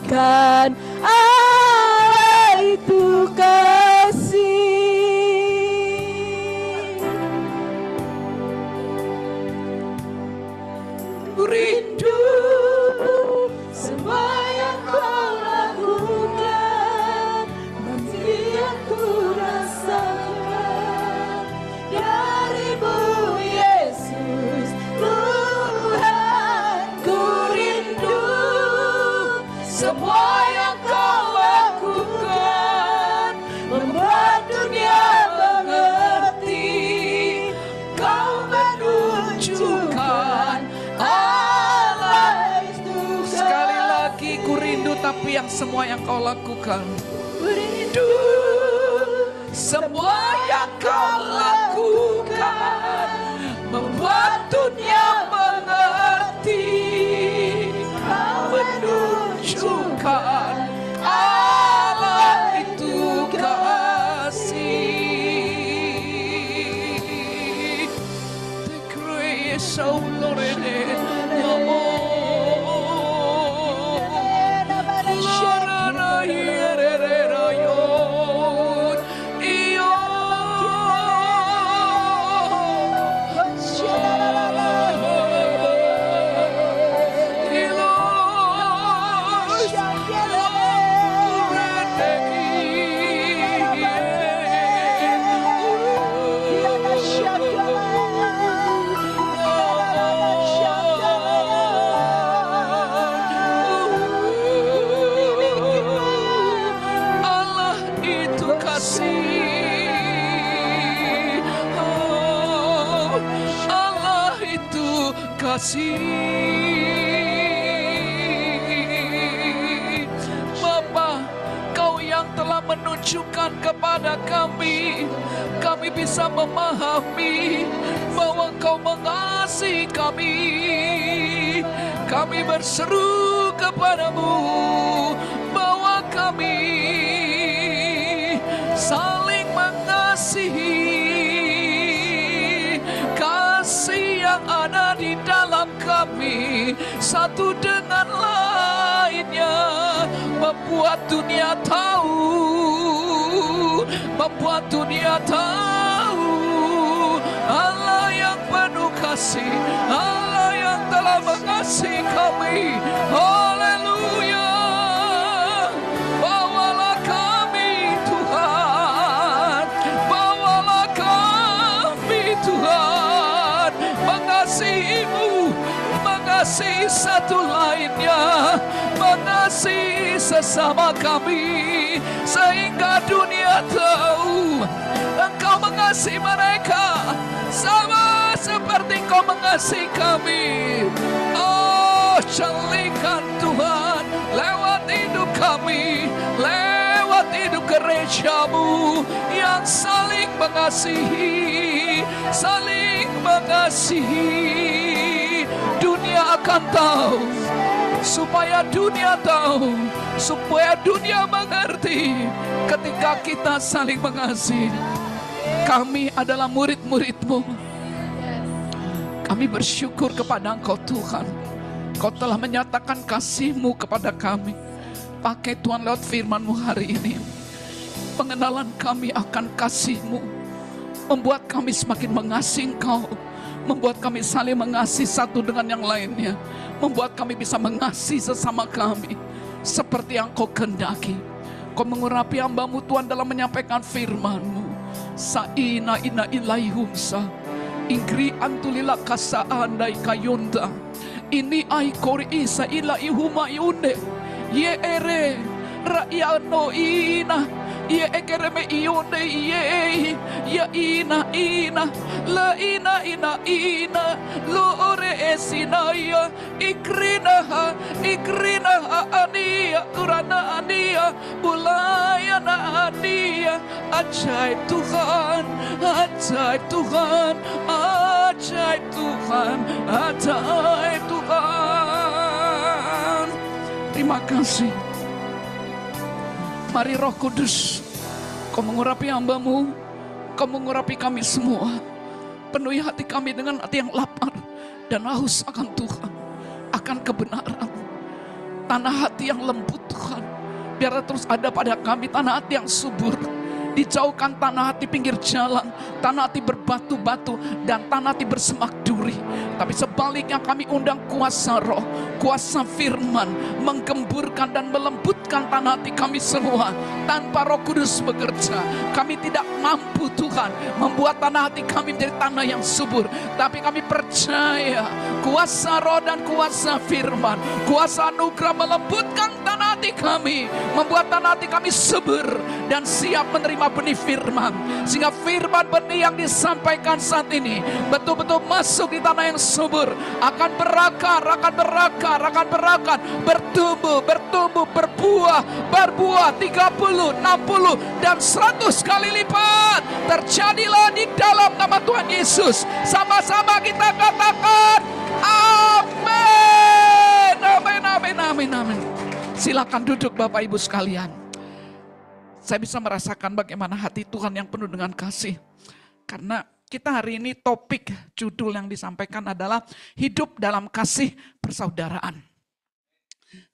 Kan Allah itu kasih. Rindu semua yang kau lakukan, nanti yang ku rasakan darimu Yesus Tuhan. Ku rindu semua yang kau lakukan, membuat dunia mengerti. Kau menunjukkan Allah itu. Sekali lagi ku rindu, tapi yang semua yang kau lakukan. Rindu semua yang kau lakukan, membuat dunia mengerti. Kau menunjukkan Allah itu kasih. The grace of Lord kasih. Bapa, Kau yang telah menunjukkan kepada kami, kami bisa memahami bahwa Kau mengasihi kami. Kami berseru kepadamu bahwa kami saling mengasihi. Kasih yang ada di dalam kami satu dengan lainnya membuat dunia tahu, membuat dunia tahu Allah yang penuh kasih, Allah yang telah mengasihi kami. Haleluya. Bawalah kami Tuhan, bawalah kami Tuhan, mengasihi-Mu, mengasihi satu lainnya, mengasihi sesama kami, sehingga dunia tahu Engkau mengasihi mereka sama seperti Engkau mengasihi kami. Oh, jalikan Tuhan lewat hidup kami, lewat hidup gereja-Mu yang saling mengasihi, saling mengasihi. Dunia akan tahu, supaya dunia tahu, supaya dunia mengerti ketika kita saling mengasihi. Kami adalah murid-murid-Mu. Kami bersyukur kepada Engkau Tuhan. Kau telah menyatakan kasih-Mu kepada kami. Pakai Tuhan lewat firman-Mu hari ini. Pengenalan kami akan kasih-Mu membuat kami semakin mengasihi Engkau, membuat kami saling mengasihi satu dengan yang lainnya, membuat kami bisa mengasihi sesama kami seperti yang Kau kehendaki. Kau mengurapi hamba-Mu Tuhan dalam menyampaikan firman-Mu. Saina ina ilaihumsa ingri antulila kasa andai kayunda ini ai kori isa ila ihuma yunde ye ere rakyano ina ye ekereme iyonde ye ya ina la ina lo ore esinaya ikrina ania urana ania bulayana ania. Ajaib Tuhan, ajaib Tuhan, ajaib Tuhan, ajaib Tuhan. Terima kasih. Mari Roh Kudus, Kau mengurapi hamba-Mu, Kau mengurapi kami semua. Penuhi hati kami dengan hati yang lapar dan haus akan Tuhan, akan kebenaran. tanah hati yang lembut Tuhan. Biar terus ada pada kami tanah hati yang subur. Dijauhkan tanah hati pinggir jalan, tanah hati berbatu-batu, dan tanah hati bersemak duri. Tapi sebaliknya kami undang kuasa roh, kuasa firman, menggemburkan dan melembutkan tanah hati kami semua. Tanpa Roh Kudus bekerja, kami tidak mampu Tuhan membuat tanah hati kami menjadi tanah yang subur. Tapi kami percaya kuasa roh dan kuasa firman, kuasa anugerah melembutkan tanah hati kami, membuat tanah hati kami subur dan siap menerima benih firman. Sehingga firman benih yang disampaikan saat ini betul-betul masuk di tanah yang subur, akan berakar, bertumbuh, berbuah 30, 60 dan 100 kali lipat. Terjadilah di dalam nama Tuhan Yesus. Sama-sama kita katakan amin. Amin, amin, amin, amin. Silakan duduk Bapak Ibu sekalian. Saya bisa merasakan bagaimana hati Tuhan yang penuh dengan kasih. Karena kita hari ini topik judul yang disampaikan adalah hidup dalam kasih persaudaraan.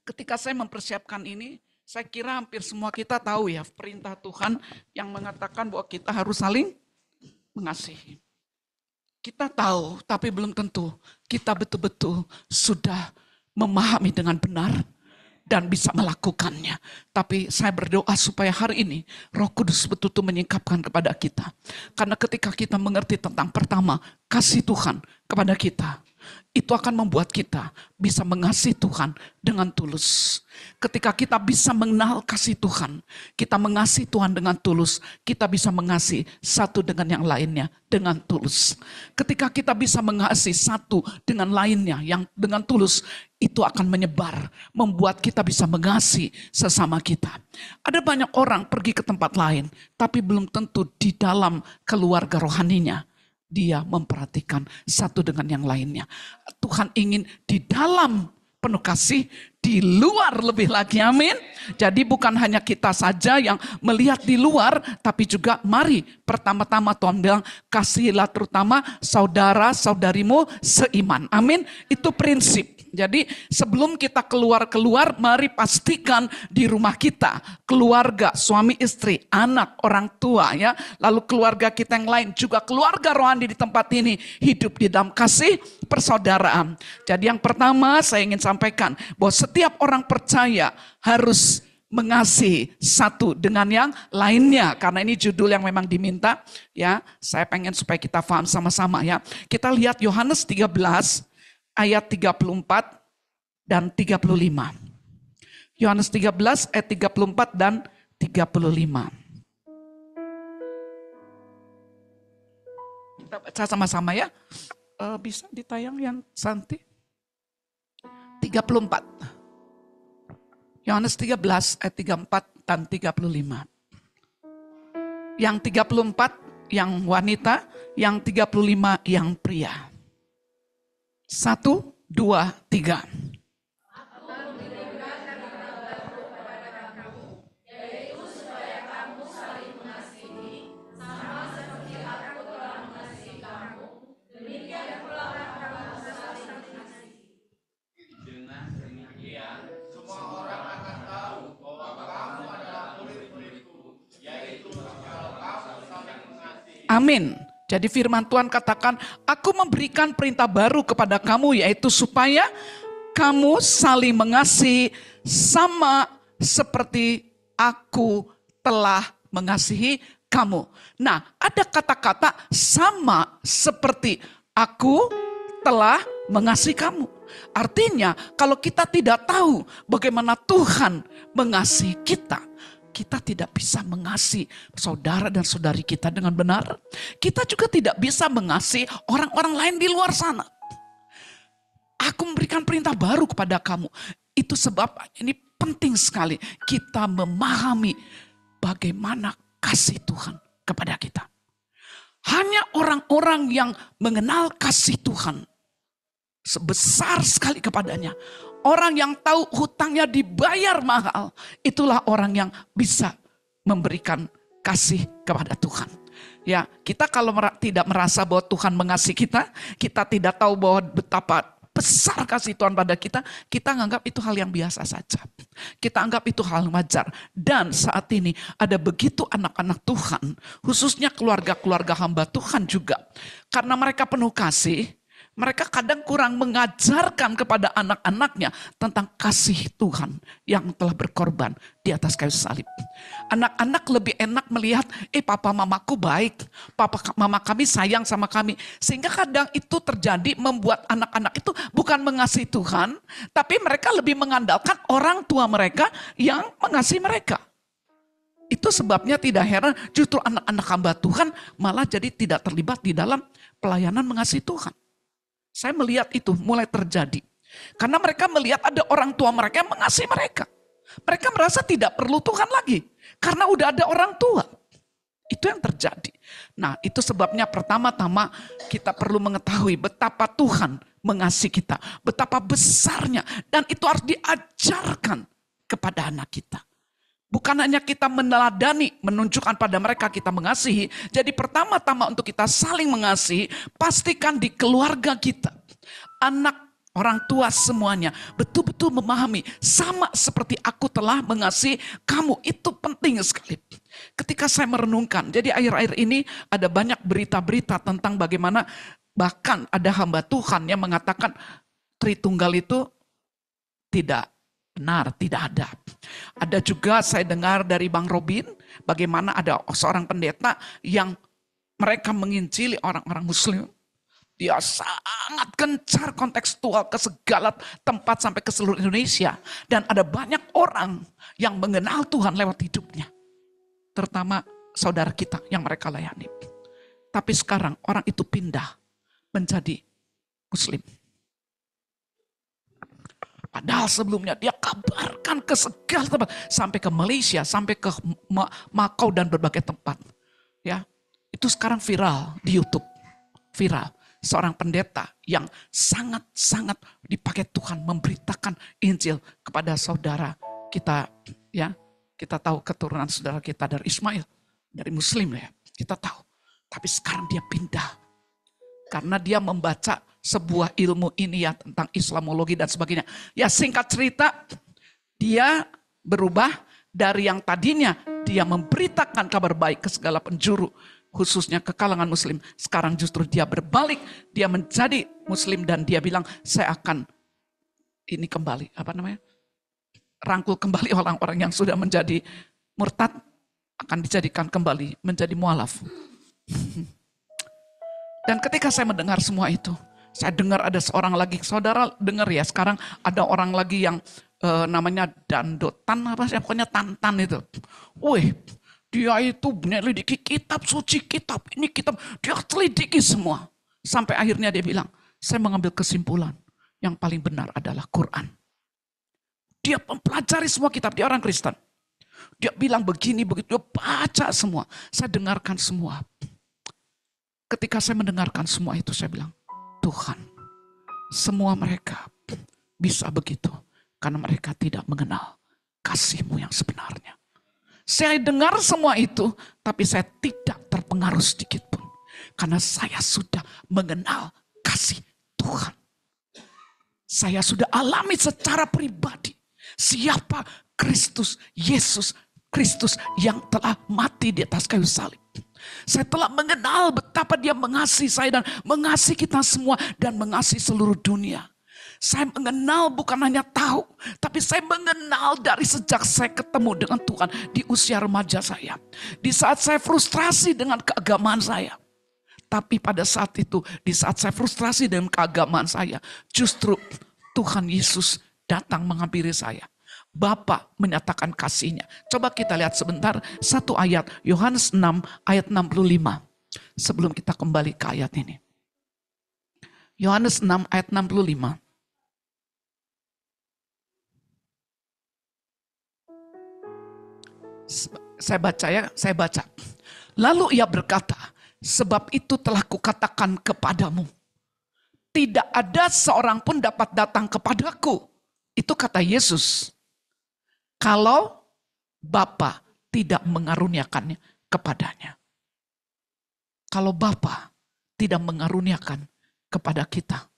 Ketika saya mempersiapkan ini, saya kira hampir semua kita tahu ya perintah Tuhan yang mengatakan bahwa kita harus saling mengasihi. Kita tahu, tapi belum tentu kita betul-betul sudah memahami dengan benar dan bisa melakukannya. Tapi saya berdoa supaya hari ini Roh Kudus betul-betul menyingkapkan kepada kita. Karena ketika kita mengerti tentang pertama, kasih Tuhan kepada kita, itu akan membuat kita bisa mengasihi Tuhan dengan tulus. Ketika kita bisa mengenal kasih Tuhan, kita mengasihi Tuhan dengan tulus, kita bisa mengasihi satu dengan yang lainnya dengan tulus. Ketika kita bisa mengasihi satu dengan lainnya yang dengan tulus, itu akan menyebar, membuat kita bisa mengasihi sesama kita. Ada banyak orang pergi ke tempat lain, tapi belum tentu di dalam keluarga rohaninya dia memperhatikan satu dengan yang lainnya. Tuhan ingin di dalam penuh kasih, di luar lebih lagi, amin. Jadi bukan hanya kita saja yang melihat di luar, tapi juga mari pertama-tama Tuhan bilang, kasihilah terutama saudara-saudarimu seiman, amin. Itu prinsip. Jadi sebelum kita keluar, mari pastikan di rumah kita, keluarga, suami istri, anak, orang tua ya, lalu keluarga kita yang lain, juga keluarga rohani di tempat ini, hidup di dalam kasih persaudaraan. Jadi yang pertama saya ingin sampaikan, bahwa setiap orang percaya harus mengasihi satu dengan yang lainnya. Karena ini judul yang memang diminta ya, saya pengen supaya kita paham sama-sama ya. Kita lihat Yohanes 13, ayat 34 dan 35. Yohanes 13 ayat 34 dan 35. Kita baca sama-sama ya. Bisa ditayang yang Santi? 34. Yohanes 13 ayat 34 dan 35. Yang 34 yang wanita, yang 35 yang pria. 1, 2, 3. Amin. Jadi firman Tuhan katakan, aku memberikan perintah baru kepada kamu, yaitu supaya kamu saling mengasihi sama seperti aku telah mengasihi kamu. Nah, ada kata-kata sama seperti aku telah mengasihi kamu. Artinya, kalau kita tidak tahu bagaimana Tuhan mengasihi kita, kita tidak bisa mengasihi saudara dan saudari kita dengan benar. Kita juga tidak bisa mengasihi orang-orang lain di luar sana. Aku memberikan perintah baru kepada kamu. Itu sebab ini penting sekali kita memahami bagaimana kasih Tuhan kepada kita. Hanya orang-orang yang mengenal kasih Tuhan sebesar sekali kepadanya, orang yang tahu hutangnya dibayar mahal, itulah orang yang bisa memberikan kasih kepada Tuhan. Ya, kita kalau tidak merasa bahwa Tuhan mengasihi kita, kita tidak tahu bahwa betapa besar kasih Tuhan pada kita, kita anggap itu hal yang biasa saja. Kita anggap itu hal wajar. Dan saat ini ada begitu anak-anak Tuhan, khususnya keluarga-keluarga hamba Tuhan juga. Karena mereka penuh kasih, mereka kadang kurang mengajarkan kepada anak-anaknya tentang kasih Tuhan yang telah berkorban di atas kayu salib. Anak-anak lebih enak melihat, papa mamaku baik, papa mama kami sayang sama kami. Sehingga kadang itu terjadi membuat anak-anak itu bukan mengasihi Tuhan, tapi mereka lebih mengandalkan orang tua mereka yang mengasihi mereka. Itu sebabnya tidak heran justru anak-anak hamba Tuhan malah jadi tidak terlibat di dalam pelayanan mengasihi Tuhan. Saya melihat itu mulai terjadi. Karena mereka melihat ada orang tua mereka yang mengasihi mereka. Mereka merasa tidak perlu Tuhan lagi. Karena udah ada orang tua. Itu yang terjadi. Nah, itu sebabnya pertama-tama kita perlu mengetahui betapa Tuhan mengasihi kita. Betapa besarnya. Dan itu harus diajarkan kepada anak kita. Bukan hanya kita meneladani, menunjukkan pada mereka kita mengasihi. Jadi pertama-tama untuk kita saling mengasihi, pastikan di keluarga kita. Anak, orang tua semuanya betul-betul memahami. Sama seperti aku telah mengasihi kamu. Itu penting sekali. Ketika saya merenungkan, jadi akhir-akhir ini ada banyak berita-berita tentang bagaimana bahkan ada hamba Tuhan yang mengatakan Tritunggal itu tidak benar, tidak ada. Ada juga saya dengar dari Bang Robin, bagaimana ada seorang pendeta yang mereka menginjili orang-orang Muslim. Dia sangat gencar kontekstual ke segala tempat sampai ke seluruh Indonesia. Dan ada banyak orang yang mengenal Tuhan lewat hidupnya. Terutama saudara kita yang mereka layani. Tapi sekarang orang itu pindah menjadi Muslim. Padahal sebelumnya dia kabarkan ke segala tempat. Sampai ke Malaysia, sampai ke Makau dan berbagai tempat. Ya, itu sekarang viral di YouTube. Viral. Seorang pendeta yang sangat-sangat dipakai Tuhan memberitakan Injil kepada saudara kita. Ya, kita tahu keturunan saudara kita dari Ismail. Dari Muslim ya, kita tahu. Tapi sekarang dia pindah. Karena dia membaca sebuah ilmu ini ya tentang Islamologi dan sebagainya. Ya singkat cerita, dia berubah dari yang tadinya dia memberitakan kabar baik ke segala penjuru, khususnya ke kalangan Muslim. Sekarang justru dia berbalik, dia menjadi Muslim dan dia bilang, saya akan ini kembali, rangkul kembali orang-orang yang sudah menjadi murtad, akan dijadikan kembali menjadi mualaf. Dan ketika saya mendengar semua itu, saya dengar ada seorang lagi, saudara dengar ya, sekarang ada orang lagi yang namanya Dandotan, pokoknya Tantan itu. Wih, dia itu menyelidiki kitab suci, kitab ini, kitab, dia telidiki semua. Sampai akhirnya dia bilang, saya mengambil kesimpulan, yang paling benar adalah Quran. Dia mempelajari semua kitab, dia orang Kristen. Dia bilang begini, begitu, dia baca semua. Saya dengarkan semua. Ketika saya mendengarkan semua itu, saya bilang, Tuhan, semua mereka bisa begitu karena mereka tidak mengenal kasih-Mu yang sebenarnya. Saya dengar semua itu, tapi saya tidak terpengaruh sedikit pun. Karena saya sudah mengenal kasih Tuhan. Saya sudah alami secara pribadi siapa Kristus, Yesus Kristus yang telah mati di atas kayu salib. Saya telah mengenal betapa dia mengasihi saya dan mengasihi kita semua dan mengasihi seluruh dunia. Saya mengenal bukan hanya tahu, tapi saya mengenal dari sejak saya ketemu dengan Tuhan di usia remaja saya. Di saat saya frustrasi dengan keagamaan saya. Tapi pada saat itu, di saat saya frustrasi dengan keagamaan saya, justru Tuhan Yesus datang menghampiri saya. Bapa menyatakan kasih-Nya. Coba kita lihat sebentar satu ayat, Yohanes 6 ayat 65. Sebelum kita kembali ke ayat ini. Yohanes 6 ayat 65. Saya baca ya, saya baca. Lalu ia berkata, sebab itu telah kukatakan kepadamu, tidak ada seorang pun dapat datang kepadaku. Itu kata Yesus. Kalau Bapa tidak mengaruniakannya kepadanya. Kalau Bapa tidak mengaruniakan kepada kita.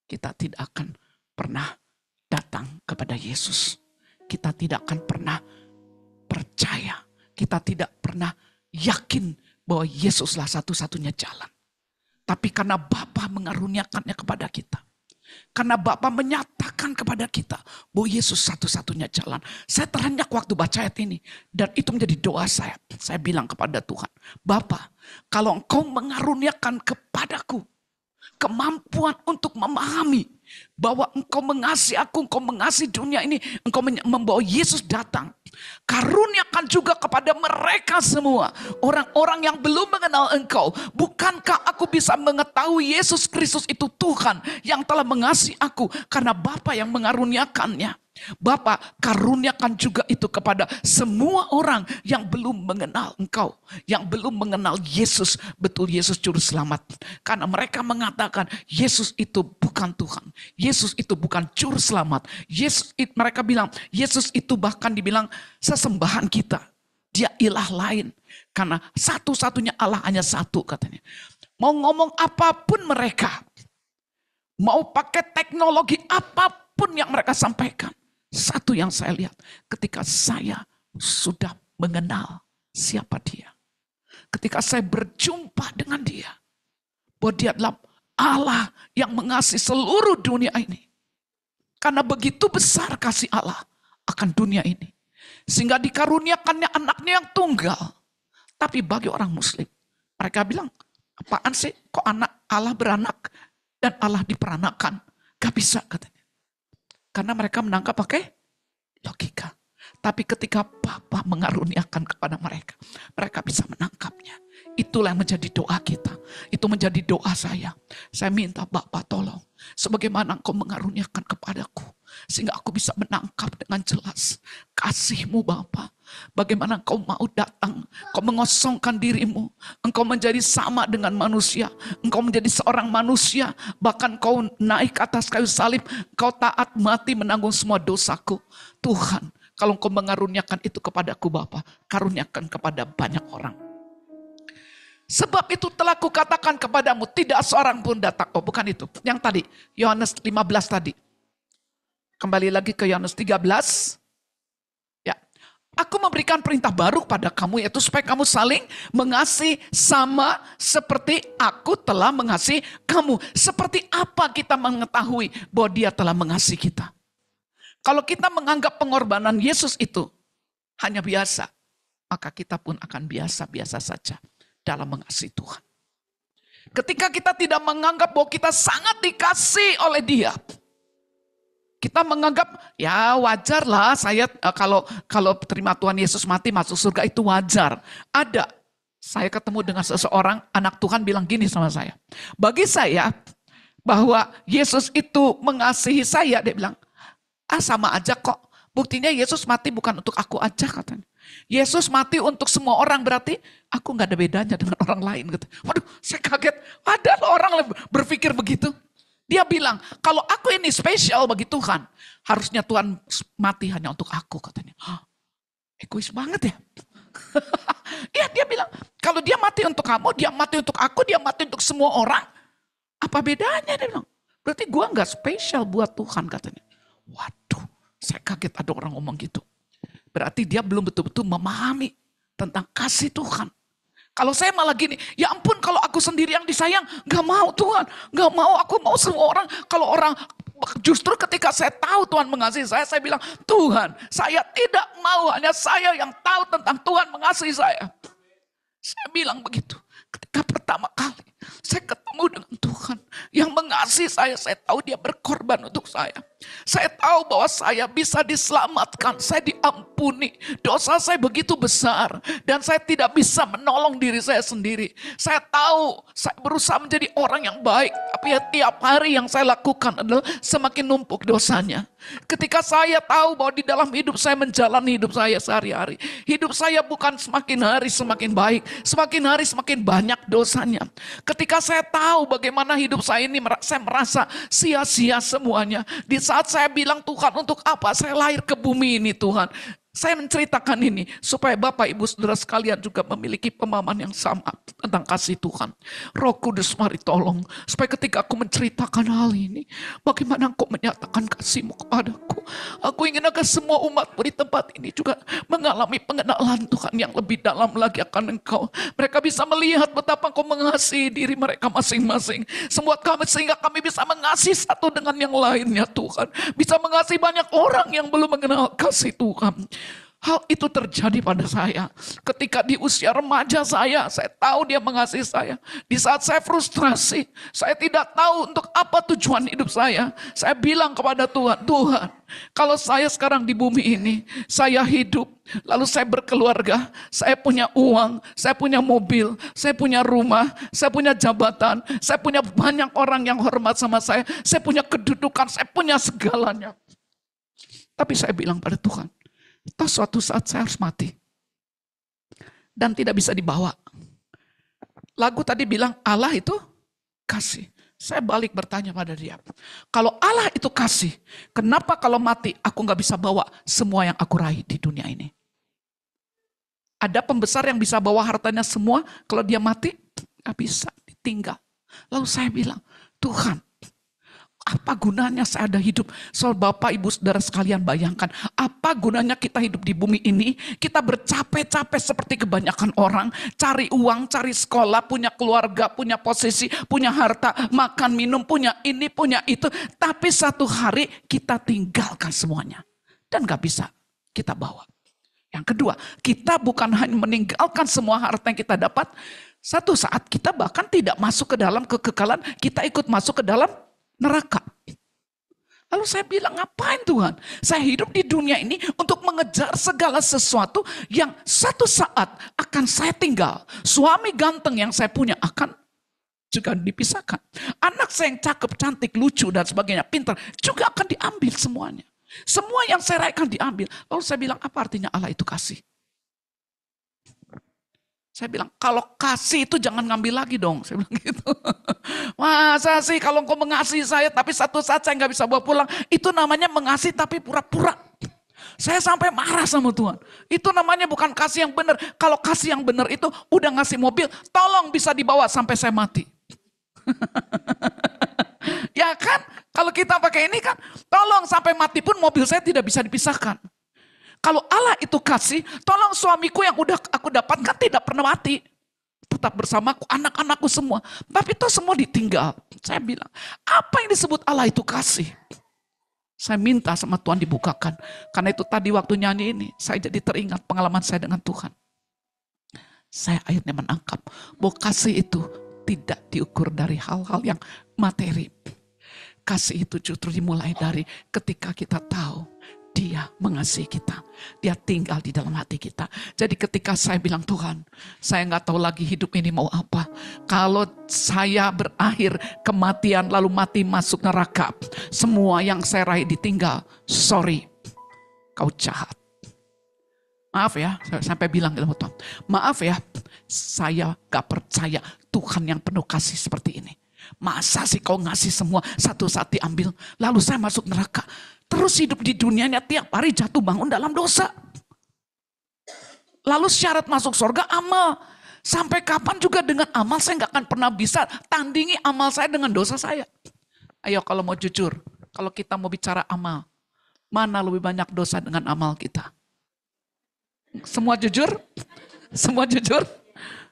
kita tidak akan pernah datang kepada Yesus. Kita tidak akan pernah percaya. Kita tidak pernah yakin bahwa Yesuslah satu-satunya jalan. Tapi karena Bapa mengaruniakannya kepada kita. Karena Bapa menyatakan kepada kita bahwa Yesus satu-satunya jalan. Saya terenyak waktu baca ayat ini. Dan itu menjadi doa saya. Saya bilang kepada Tuhan, Bapa, kalau Engkau mengaruniakan kepadaku kemampuan untuk memahami bahwa Engkau mengasihi aku, Engkau mengasihi dunia ini, Engkau membawa Yesus datang. Karuniakan juga kepada mereka semua, orang-orang yang belum mengenal Engkau. Bukankah aku bisa mengetahui Yesus Kristus itu Tuhan yang telah mengasihi aku karena Bapa yang mengaruniakannya. Bapa, karuniakan juga itu kepada semua orang yang belum mengenal Engkau, yang belum mengenal Yesus, betul Yesus juru selamat. Karena mereka mengatakan Yesus itu bukan Tuhan, Yesus itu bukan juru selamat. Mereka bilang Yesus itu bahkan dibilang sesembahan kita, dia ilah lain. Karena satu-satunya Allah hanya satu katanya. Mau ngomong apapun mereka, mau pakai teknologi apapun yang mereka sampaikan. Satu yang saya lihat ketika saya sudah mengenal siapa dia. Ketika saya berjumpa dengan dia. Bahwa dia adalah Allah yang mengasihi seluruh dunia ini. Karena begitu besar kasih Allah akan dunia ini. Sehingga dikaruniakannya anaknya yang tunggal. Tapi bagi orang muslim, mereka bilang, apaan sih kok anak Allah beranak dan Allah diperanakan? Gak bisa katanya. Karena mereka menangkap pakai logika. Tapi ketika Bapa mengaruniakan kepada mereka, mereka bisa menangkapnya. Itulah yang menjadi doa kita. Itu menjadi doa saya. Saya minta Bapa tolong. Sebagaimana Engkau mengaruniakan kepadaku. Sehingga aku bisa menangkap dengan jelas kasih-Mu Bapa. Bagaimana Engkau mau datang. Engkau mengosongkan dirimu. Engkau menjadi sama dengan manusia. Engkau menjadi seorang manusia. Bahkan Engkau naik ke atas kayu salib. Engkau taat mati menanggung semua dosaku. Tuhan, kalau Engkau mengaruniakan itu kepadaku Bapa, karuniakan kepada banyak orang. Sebab itu telah kukatakan kepadamu, tidak seorang pun datang. Oh bukan itu, yang tadi, Yohanes 15 tadi. Kembali lagi ke Yohanes 13. Ya, aku memberikan perintah baru pada kamu, yaitu supaya kamu saling mengasihi sama seperti aku telah mengasihi kamu. Seperti apa kita mengetahui bahwa dia telah mengasihi kita? Kalau kita menganggap pengorbanan Yesus itu hanya biasa, maka kita pun akan biasa-biasa saja dalam mengasihi Tuhan. Ketika kita tidak menganggap bahwa kita sangat dikasih oleh Dia, kita menganggap ya wajarlah saya kalau terima Tuhan Yesus mati masuk surga itu wajar. Ada, saya ketemu dengan seseorang anak Tuhan bilang gini sama saya. Bagi saya bahwa Yesus itu mengasihi saya, dia bilang, sama aja kok. Buktinya Yesus mati bukan untuk aku aja katanya. Yesus mati untuk semua orang, berarti aku gak ada bedanya dengan orang lain. Gitu. Waduh, saya kaget. Ada orang berpikir begitu. Dia bilang, kalau aku ini spesial bagi Tuhan, harusnya Tuhan mati hanya untuk aku katanya. Egois banget ya. Iya, dia bilang, kalau dia mati untuk kamu, dia mati untuk aku, dia mati untuk semua orang. Apa bedanya? Dia bilang, berarti gua gak spesial buat Tuhan katanya. Waduh, saya kaget ada orang ngomong gitu. Berarti dia belum betul-betul memahami tentang kasih Tuhan. Kalau saya malah gini, ya ampun kalau aku sendiri yang disayang, gak mau Tuhan. Gak mau, aku mau semua orang. Kalau orang, justru ketika saya tahu Tuhan mengasihi saya bilang, Tuhan saya tidak mau, hanya saya yang tahu tentang Tuhan mengasihi saya. Saya bilang begitu. Ketika pertama kali saya ketemu dengan Tuhan yang mengasihi saya tahu dia berkorban untuk saya. Saya tahu bahwa saya bisa diselamatkan, saya diampuni. Dosa saya begitu besar dan saya tidak bisa menolong diri saya sendiri. Saya tahu saya berusaha menjadi orang yang baik, tapi ya tiap hari yang saya lakukan adalah semakin numpuk dosanya. Ketika saya tahu bahwa di dalam hidup saya menjalani hidup saya sehari-hari. Hidup saya bukan semakin hari semakin baik, semakin hari semakin banyak dosanya. Ketika saya tahu bagaimana hidup saya ini, saya merasa sia-sia semuanya. Di saat saya bilang Tuhan untuk apa saya lahir ke bumi ini Tuhan. Saya menceritakan ini supaya Bapak Ibu Saudara sekalian juga memiliki pemahaman yang sama tentang kasih Tuhan. Roh Kudus mari tolong supaya ketika aku menceritakan hal ini, bagaimana Engkau menyatakan kasih-Mu kepadaku. Aku ingin agar semua umat-Mu di tempat ini juga mengalami pengenalan Tuhan yang lebih dalam lagi akan Engkau. Mereka bisa melihat betapa Engkau mengasihi diri mereka masing-masing. Semua kami sehingga kami bisa mengasihi satu dengan yang lainnya Tuhan. Bisa mengasihi banyak orang yang belum mengenal kasih Tuhan. Hal itu terjadi pada saya. Ketika di usia remaja saya tahu dia mengasihi saya. Di saat saya frustrasi, saya tidak tahu untuk apa tujuan hidup saya. Saya bilang kepada Tuhan, Tuhan, kalau saya sekarang di bumi ini, saya hidup, lalu saya berkeluarga, saya punya uang, saya punya mobil, saya punya rumah, saya punya jabatan, saya punya banyak orang yang hormat sama saya punya kedudukan, saya punya segalanya. Tapi saya bilang pada Tuhan, toh suatu saat saya harus mati. Dan tidak bisa dibawa. Lagu tadi bilang Allah itu kasih. Saya balik bertanya pada dia. Kalau Allah itu kasih, kenapa kalau mati aku gak bisa bawa semua yang aku raih di dunia ini? Ada pembesar yang bisa bawa hartanya semua, kalau dia mati gak bisa, ditinggal. Lalu saya bilang, Tuhan, apa gunanya saya ada hidup? Soal Bapak Ibu Saudara sekalian bayangkan, apa gunanya kita hidup di bumi ini? Kita bercapek-capek seperti kebanyakan orang, cari uang, cari sekolah, punya keluarga, punya posisi, punya harta, makan, minum, punya ini, punya itu. Tapi satu hari kita tinggalkan semuanya. Dan gak bisa kita bawa. Yang kedua, kita bukan hanya meninggalkan semua harta yang kita dapat. Satu saat kita bahkan tidak masuk ke dalam kekekalan, kita ikut masuk ke dalam neraka. Lalu saya bilang, ngapain Tuhan? Saya hidup di dunia ini untuk mengejar segala sesuatu yang satu saat akan saya tinggal. Suami ganteng yang saya punya akan juga dipisahkan. Anak saya yang cakep, cantik, lucu dan sebagainya, pintar, juga akan diambil semuanya. Semua yang saya raih akan diambil. Lalu saya bilang, apa artinya Allah itu kasih? Saya bilang, kalau kasih itu jangan ngambil lagi dong. Saya bilang gitu. Masa sih kalau engkau mengasihi saya tapi satu saat saya gak bisa bawa pulang. Itu namanya mengasihi tapi pura-pura. Saya sampai marah sama Tuhan. Itu namanya bukan kasih yang benar. Kalau kasih yang benar itu udah ngasih mobil, tolong bisa dibawa sampai saya mati. Ya kan? Kalau kita pakai ini kan, tolong sampai mati pun mobil saya tidak bisa dipisahkan. Kalau Allah itu kasih, tolong suamiku yang udah aku dapatkan tidak pernah mati. Tetap bersamaku, anak-anakku semua. Tapi itu semua ditinggal. Saya bilang, apa yang disebut Allah itu kasih? Saya minta sama Tuhan dibukakan. Karena itu tadi waktu nyanyi ini, saya jadi teringat pengalaman saya dengan Tuhan. Saya akhirnya menangkap bahwa kasih itu tidak diukur dari hal-hal yang materi. Kasih itu justru dimulai dari ketika kita tahu Dia mengasihi kita. Dia tinggal di dalam hati kita. Jadi ketika saya bilang, Tuhan, saya gak tahu lagi hidup ini mau apa. Kalau saya berakhir kematian lalu mati masuk neraka, semua yang saya raih ditinggal. Sorry, kau jahat. Maaf ya, saya sampai bilang gitu Tuhan. Maaf ya, saya gak percaya Tuhan yang penuh kasih seperti ini. Masa sih kau ngasih semua satu saat diambil, lalu saya masuk neraka. Terus hidup di dunianya tiap hari jatuh bangun dalam dosa. Lalu syarat masuk surga amal. Sampai kapan juga dengan amal saya gak akan pernah bisa tandingi amal saya dengan dosa saya. Ayo kalau mau jujur, kalau kita mau bicara amal, mana lebih banyak dosa dengan amal kita? Semua jujur? Semua jujur?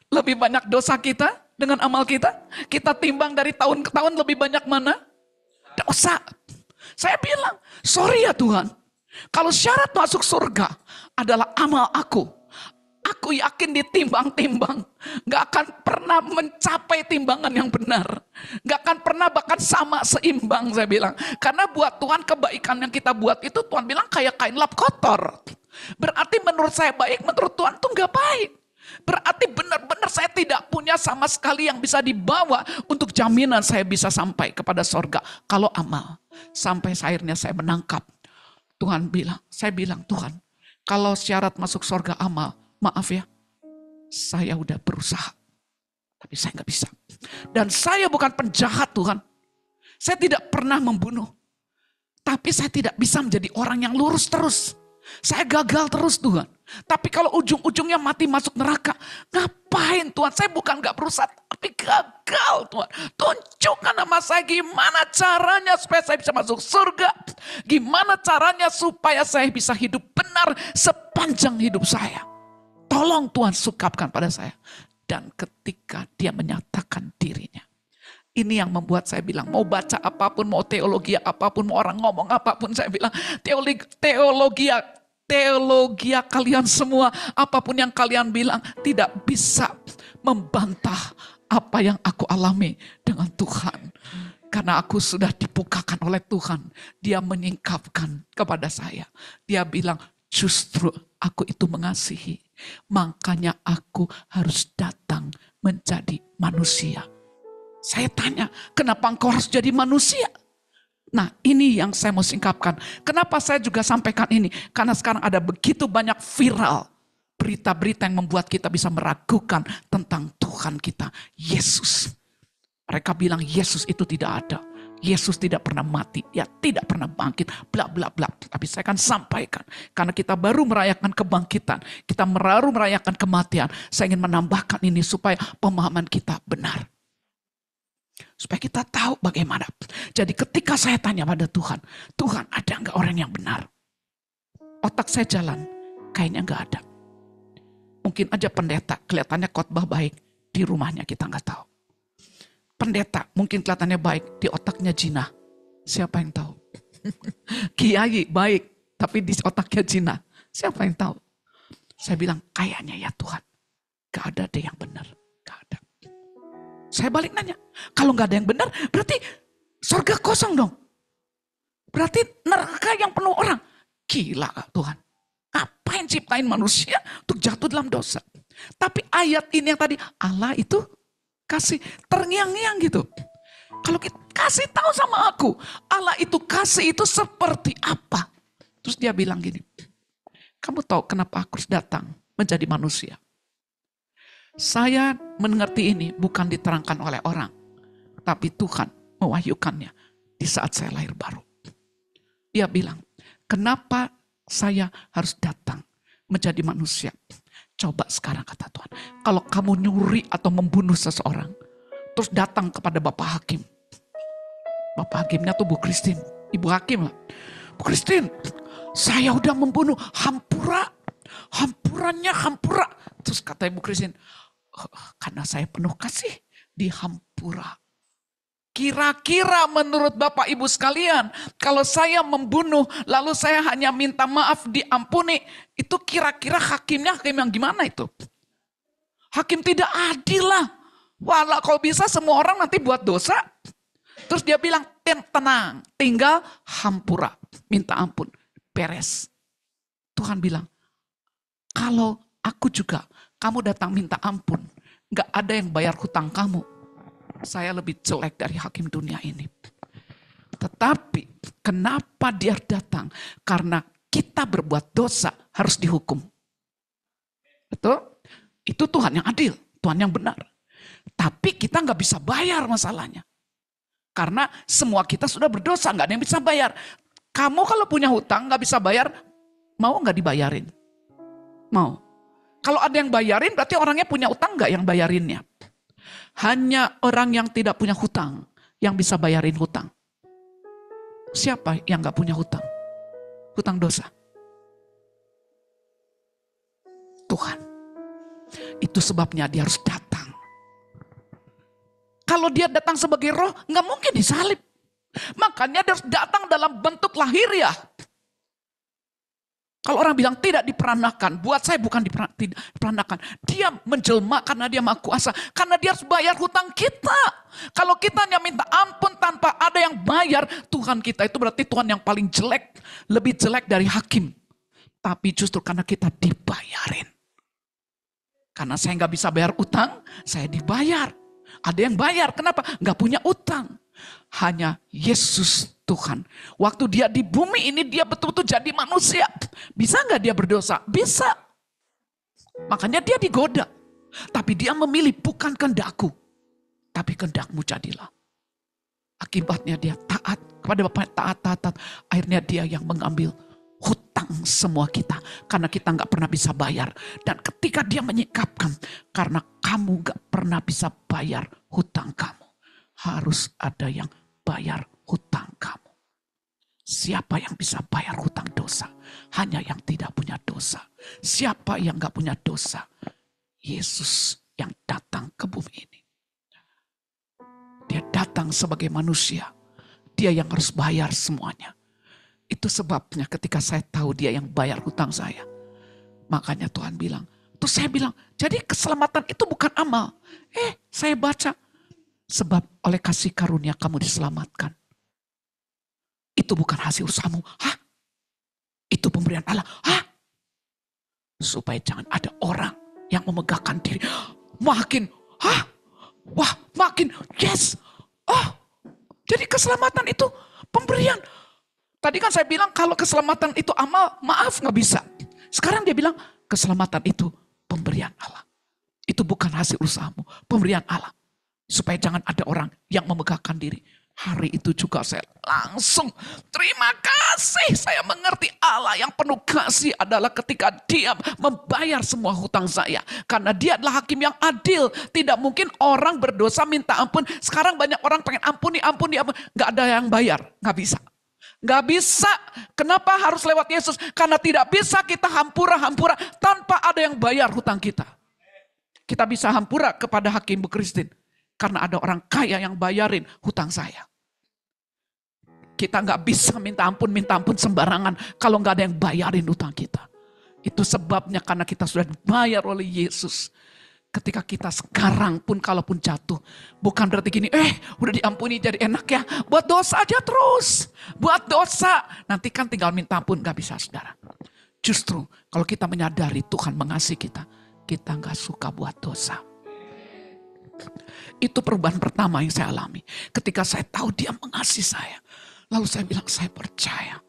Lebih banyak dosa kita dengan amal kita? Kita timbang dari tahun ke tahun lebih banyak mana? Dosa. Saya bilang, sorry ya Tuhan, kalau syarat masuk surga adalah amal aku yakin ditimbang-timbang, gak akan pernah mencapai timbangan yang benar, gak akan pernah bahkan sama seimbang saya bilang. Karena buat Tuhan kebaikan yang kita buat itu Tuhan bilang kayak kain lap kotor. Berarti menurut saya baik, menurut Tuhan tuh gak baik. Berarti benar-benar saya tidak punya sama sekali yang bisa dibawa untuk jaminan saya bisa sampai kepada sorga. Kalau amal. Sampai akhirnya saya menangkap. Tuhan bilang, saya bilang Tuhan, kalau syarat masuk sorga amal, maaf ya, saya udah berusaha. Tapi saya gak bisa. Dan saya bukan penjahat Tuhan. Saya tidak pernah membunuh. Tapi saya tidak bisa menjadi orang yang lurus terus. Saya gagal terus Tuhan. Tapi kalau ujung-ujungnya mati masuk neraka, ngapain Tuhan? Saya bukan gak berusaha, tapi gagal Tuhan. Tunjukkan sama saya gimana caranya supaya saya bisa masuk surga. Gimana caranya supaya saya bisa hidup benar sepanjang hidup saya. Tolong Tuhan sukapkan pada saya. Dan ketika dia menyatakan dirinya. Ini yang membuat saya bilang, mau baca apapun, mau teologi apapun, mau orang ngomong apapun, saya bilang, teologi kalian semua, apapun yang kalian bilang, tidak bisa membantah apa yang aku alami dengan Tuhan. Karena aku sudah dibukakan oleh Tuhan, dia menyingkapkan kepada saya. Dia bilang, justru aku itu mengasihi, makanya aku harus datang menjadi manusia. Saya tanya, kenapa engkau harus jadi manusia? Nah, ini yang saya mau singkapkan. Kenapa saya juga sampaikan ini? Karena sekarang ada begitu banyak viral berita-berita yang membuat kita bisa meragukan tentang Tuhan kita, Yesus. Mereka bilang Yesus itu tidak ada. Yesus tidak pernah mati, ya tidak pernah bangkit, bla bla bla. Tapi saya akan sampaikan, karena kita baru merayakan kebangkitan, kita baru merayakan kematian. Saya ingin menambahkan ini supaya pemahaman kita benar. Supaya kita tahu bagaimana. Jadi ketika saya tanya pada Tuhan, Tuhan ada enggak orang yang benar? Otak saya jalan, kayaknya enggak ada. Mungkin aja pendeta kelihatannya khotbah baik, di rumahnya kita enggak tahu. Pendeta mungkin kelihatannya baik, di otaknya jinah. Siapa yang tahu? Kiai baik, tapi di otaknya jinah. Siapa yang tahu? Saya bilang, kayaknya ya Tuhan, gak ada deh yang benar. Gak ada. Saya balik nanya, kalau gak ada yang benar, berarti surga kosong dong. Berarti neraka yang penuh orang. Gila Tuhan. Ngapain ciptain manusia untuk jatuh dalam dosa? Tapi ayat ini yang tadi, Allah itu kasih terngiang-ngiang gitu. Kalau kita kasih tahu sama aku, Allah itu kasih itu seperti apa? Terus dia bilang gini, kamu tahu kenapa aku harus datang menjadi manusia? Saya mengerti ini bukan diterangkan oleh orang, tapi Tuhan mewahyukannya di saat saya lahir baru. Dia bilang, kenapa saya harus datang menjadi manusia? Coba sekarang kata Tuhan, kalau kamu nyuri atau membunuh seseorang, terus datang kepada Bapak Hakim. Bapak Hakimnya tuh Bu Christine, Ibu Hakim lah. Bu Christine, saya udah membunuh hampura, hampura. Terus kata Ibu Christine, karena saya penuh kasih dihampura. Kira-kira menurut Bapak Ibu sekalian, kalau saya membunuh lalu saya hanya minta maaf diampuni, itu kira-kira hakimnya hakim yang gimana itu? Hakim tidak adil lah. Walau kalau bisa semua orang nanti buat dosa. Terus dia bilang, tenang, tinggal hampura, minta ampun, beres. Tuhan bilang, kalau aku juga, kamu datang minta ampun, gak ada yang bayar hutang kamu. Saya lebih jelek dari hakim dunia ini. Tetapi kenapa dia datang? Karena kita berbuat dosa harus dihukum. Betul? Itu Tuhan yang adil, Tuhan yang benar. Tapi kita nggak bisa bayar masalahnya. Karena semua kita sudah berdosa, nggak ada yang bisa bayar. Kamu kalau punya hutang nggak bisa bayar, mau nggak dibayarin? Mau. Kalau ada yang bayarin berarti orangnya punya utang nggak yang bayarinnya? Hanya orang yang tidak punya hutang yang bisa bayarin hutang. Siapa yang gak punya hutang? Hutang dosa. Tuhan. Itu sebabnya dia harus datang. Kalau dia datang sebagai roh, gak mungkin disalib. Makanya dia harus datang dalam bentuk lahiriah. Kalau orang bilang tidak diperanakan, buat saya bukan diperanakan. Dia menjelma karena dia maha kuasa. Karena dia harus bayar hutang kita. Kalau kita hanya minta ampun tanpa ada yang bayar, Tuhan kita itu berarti Tuhan yang paling jelek. Lebih jelek dari hakim. Tapi justru karena kita dibayarin. Karena saya nggak bisa bayar utang, saya dibayar. Ada yang bayar, kenapa? Nggak punya utang. Hanya Yesus Tuhan. Waktu dia di bumi ini dia betul-betul jadi manusia. Bisa nggak dia berdosa? Bisa. Makanya dia digoda. Tapi dia memilih bukan kehendakku. Tapi kehendakmu jadilah. Akibatnya dia taat kepada Bapa, taat. Akhirnya dia yang mengambil hutang semua kita. Karena kita gak pernah bisa bayar. Dan ketika dia menyikapkan, karena kamu gak pernah bisa bayar hutang kamu, harus ada yang bayar hutang kamu. Siapa yang bisa bayar hutang dosa? Hanya yang tidak punya dosa. Siapa yang gak punya dosa? Yesus yang datang ke bumi ini. Dia datang sebagai manusia. Dia yang harus bayar semuanya. Itu sebabnya ketika saya tahu dia yang bayar hutang saya. Makanya Tuhan bilang. Terus saya bilang, jadi keselamatan itu bukan amal. Saya baca. Sebab oleh kasih karunia kamu diselamatkan. Itu bukan hasil usahamu. Hah? Itu pemberian Allah. Hah? Supaya jangan ada orang yang memegahkan diri. Makin, wah makin, yes. Jadi keselamatan itu pemberian. Tadi kan saya bilang kalau keselamatan itu amal, maaf gak bisa. Sekarang dia bilang keselamatan itu pemberian Allah. Itu bukan hasil usahamu, pemberian Allah. Supaya jangan ada orang yang memegahkan diri. Hari itu juga saya langsung terima kasih. Saya mengerti Allah yang penuh kasih adalah ketika dia membayar semua hutang saya. Karena dia adalah hakim yang adil. Tidak mungkin orang berdosa minta ampun. Sekarang banyak orang pengen ampuni. Gak ada yang bayar, gak bisa. Gak bisa. Kenapa harus lewat Yesus? Karena tidak bisa kita hampura-hampura tanpa ada yang bayar hutang kita. Kita bisa hampura kepada hakim Bukristin. Karena ada orang kaya yang bayarin hutang saya. Kita gak bisa minta ampun sembarangan kalau gak ada yang bayarin hutang kita. Itu sebabnya karena kita sudah dibayar oleh Yesus. Ketika kita sekarang pun kalaupun jatuh, bukan berarti gini, udah diampuni jadi enak ya. Buat dosa aja terus. Buat dosa. Nanti kan tinggal minta ampun, gak bisa saudara. Justru kalau kita menyadari Tuhan mengasihi kita gak suka buat dosa. Itu perubahan pertama yang saya alami. Ketika saya tahu dia mengasihi saya. Lalu saya bilang, saya percaya.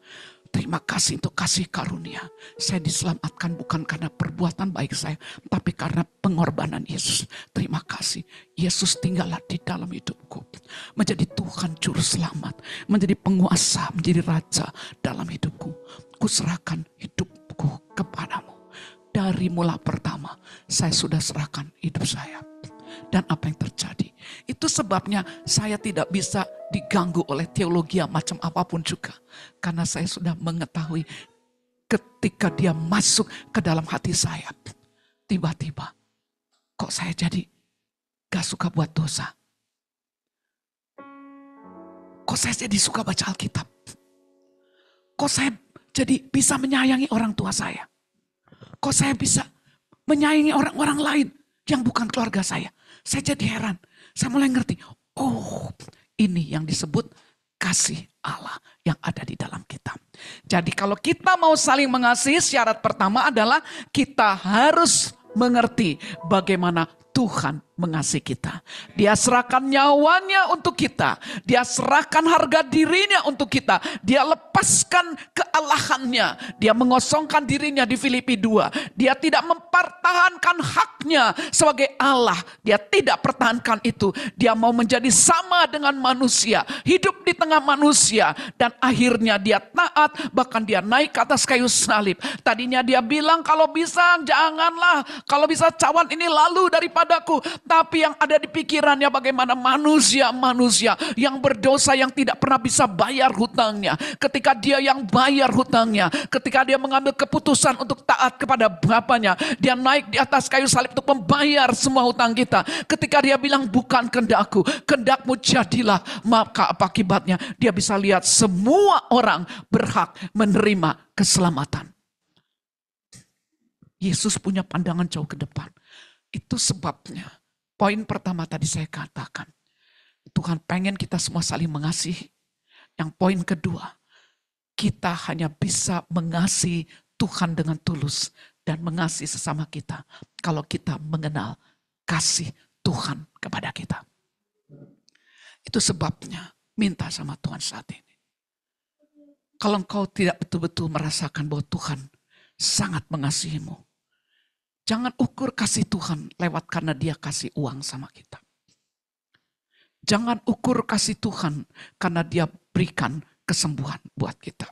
Terima kasih untuk kasih karunia. Saya diselamatkan bukan karena perbuatan baik saya, tapi karena pengorbanan Yesus. Terima kasih. Yesus tinggallah di dalam hidupku. Menjadi Tuhan juru selamat. Menjadi penguasa, menjadi raja dalam hidupku. Kuserahkan hidupku kepadamu. Dari mula pertama, saya sudah serahkan hidup saya. Dan apa yang terjadi. Itu sebabnya saya tidak bisa diganggu oleh teologi macam apapun juga. Karena saya sudah mengetahui ketika dia masuk ke dalam hati saya. Tiba-tiba kok saya jadi gak suka buat dosa. Kok saya jadi suka baca Alkitab. Kok saya jadi bisa menyayangi orang tua saya. Kok saya bisa menyayangi orang-orang lain yang bukan keluarga saya. Saya jadi heran. Saya mulai ngerti. Oh, ini yang disebut kasih Allah yang ada di dalam kita. Jadi kalau kita mau saling mengasihi, syarat pertama adalah kita harus mengerti bagaimana Tuhan mengasihi kita. Dia serahkan nyawanya untuk kita. Dia serahkan harga dirinya untuk kita. Dia lepaskan kealahannya. Dia mengosongkan dirinya di Filipi 2. Dia tidak mempertahankan haknya sebagai Allah. Dia tidak pertahankan itu. Dia mau menjadi sama dengan manusia. Hidup di tengah manusia. Dan akhirnya dia taat. Bahkan dia naik ke atas kayu salib. Tadinya dia bilang kalau bisa janganlah. Kalau bisa cawan ini lalu daripadaku. Tapi yang ada di pikirannya bagaimana manusia-manusia yang berdosa yang tidak pernah bisa bayar hutangnya. Ketika dia yang bayar hutangnya, ketika dia mengambil keputusan untuk taat kepada Bapaknya, dia naik di atas kayu salib untuk membayar semua hutang kita. Ketika dia bilang bukan kehendakku, kehendakmu jadilah, maka apa akibatnya? Dia bisa lihat semua orang berhak menerima keselamatan. Yesus punya pandangan jauh ke depan. Itu sebabnya poin pertama tadi saya katakan, Tuhan pengen kita semua saling mengasihi. Yang poin kedua, kita hanya bisa mengasihi Tuhan dengan tulus dan mengasihi sesama kita kalau kita mengenal kasih Tuhan kepada kita. Itu sebabnya minta sama Tuhan saat ini. Kalau engkau tidak betul-betul merasakan bahwa Tuhan sangat mengasihimu, jangan ukur kasih Tuhan lewat karena dia kasih uang sama kita. Jangan ukur kasih Tuhan karena dia berikan kesembuhan buat kita.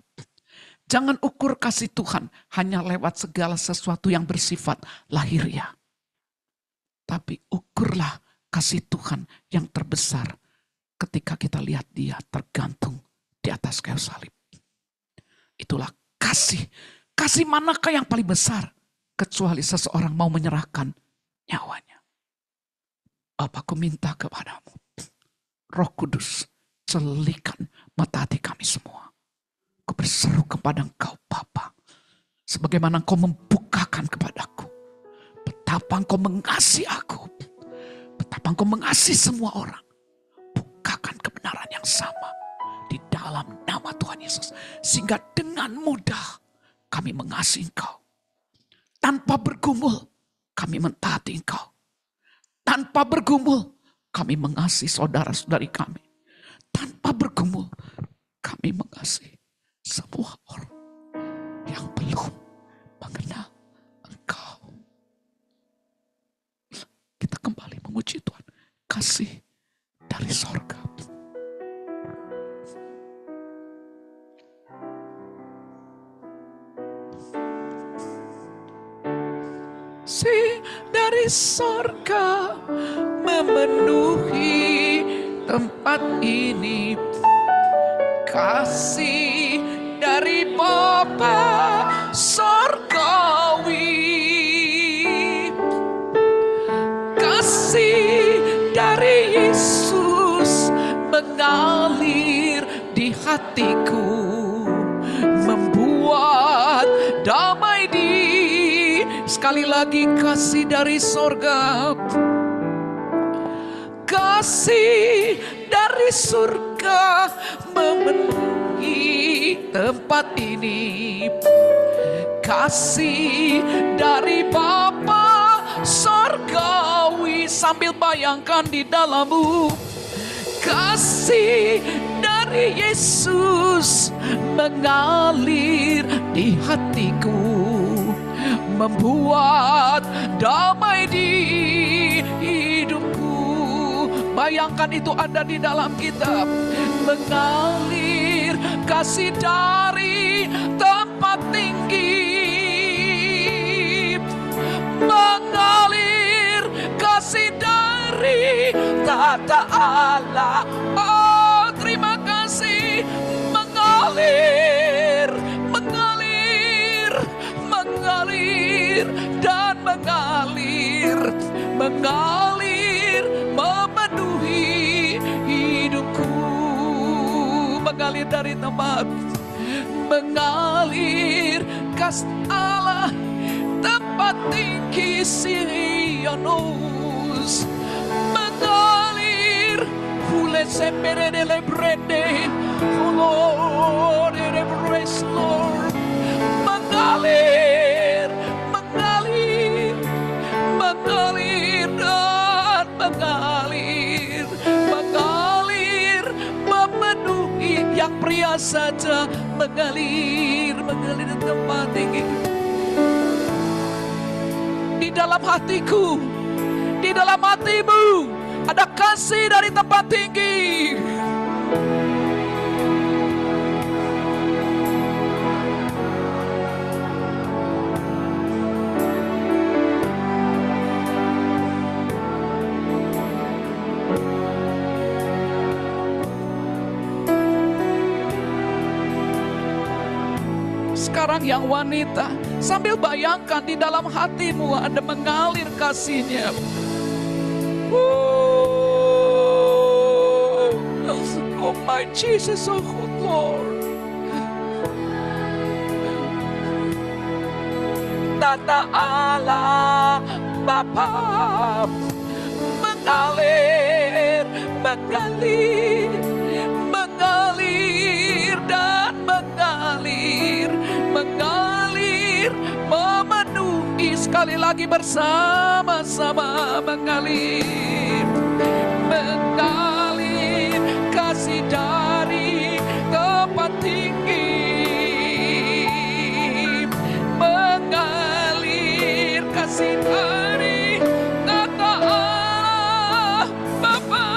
Jangan ukur kasih Tuhan hanya lewat segala sesuatu yang bersifat lahiriah. Tapi ukurlah kasih Tuhan yang terbesar ketika kita lihat dia tergantung di atas kayu salib. Itulah kasih. Kasih manakah yang paling besar kecuali seseorang mau menyerahkan nyawanya. Bapa, aku minta kepadamu, Roh Kudus, celikan mata hati kami semua. Aku berseru kepada Engkau Bapa, sebagaimana Engkau membukakan kepadaku betapa Engkau mengasihi aku, betapa Engkau mengasihi semua orang. Bukakan kebenaran yang sama di dalam nama Tuhan Yesus, sehingga dengan mudah kami mengasihi Engkau. Tanpa bergumul kami mentaati Engkau. Tanpa bergumul kami mengasihi saudara-saudari kami. Tanpa bergumul kami mengasihi semua orang yang belum mengenal Engkau. Kita kembali memuji Tuhan. Kasih dari sorga. Kasih dari sorga memenuhi tempat ini. Kasih dari Bapa sorgawi, kasih dari Yesus mengalir di hatiku, membuat damai di. Sekali lagi, kasih dari sorga, kasih dari surga memenuhi tempat ini. Kasih dari Bapa sorgawi, sambil bayangkan di dalammu. Kasih dari Yesus mengalir di hatiku, membuat damai di hidupku. Bayangkan itu ada di dalam kita. Mengalir kasih dari tempat tinggi, mengalir kasih dari tata Allah. Oh, terima kasih. Mengalir, mengalir, mengalir dan mengalir, mengalir memenuhi hidupku. Mengalir dari tempat, mengalir kasih Allah tempat tinggi Sionus. Mengalir hule sepere delle brede, oh Lord, embrace Lord. Mengalir, mengalir, mengalir dan mengalir, mengalir memenuhi. Yang pria saja mengalir, mengalir di tempat tinggi. Di dalam hatiku, di dalam hatimu ada kasih dari tempat tinggi. Sekarang yang wanita, sambil bayangkan di dalam hatimu ada mengalir kasihnya. Oh my Jesus, oh good Lord. Tata Allah Bapa mengalir, mengalir, mengalir dan mengalir, mengalir memenuhi. Sekali lagi bersama-sama mengalir, mengalir kasih dari tempat tinggi, mengalir kasih dari tata Allah Bapa,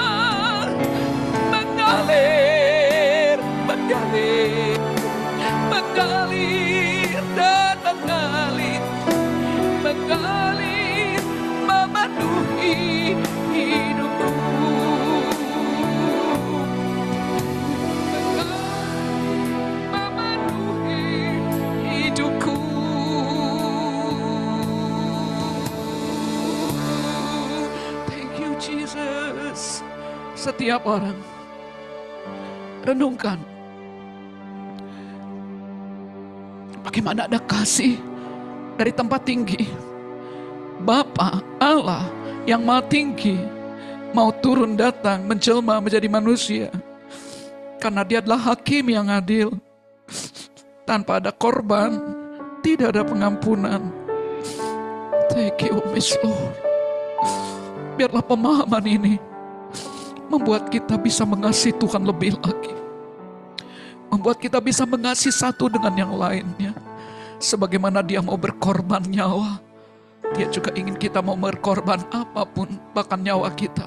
mengalir, mengalir, mengalir Yesus. Setiap orang renungkan bagaimana ada kasih dari tempat tinggi. Bapa Allah yang Maha Tinggi mau turun datang menjelma menjadi manusia. Karena dia adalah hakim yang adil. Tanpa ada korban, tidak ada pengampunan. Thank you, Miss Lord. Biarlah pemahaman ini membuat kita bisa mengasihi Tuhan lebih lagi. Membuat kita bisa mengasihi satu dengan yang lainnya. Sebagaimana dia mau berkorban nyawa, dia juga ingin kita mau berkorban apapun, bahkan nyawa kita.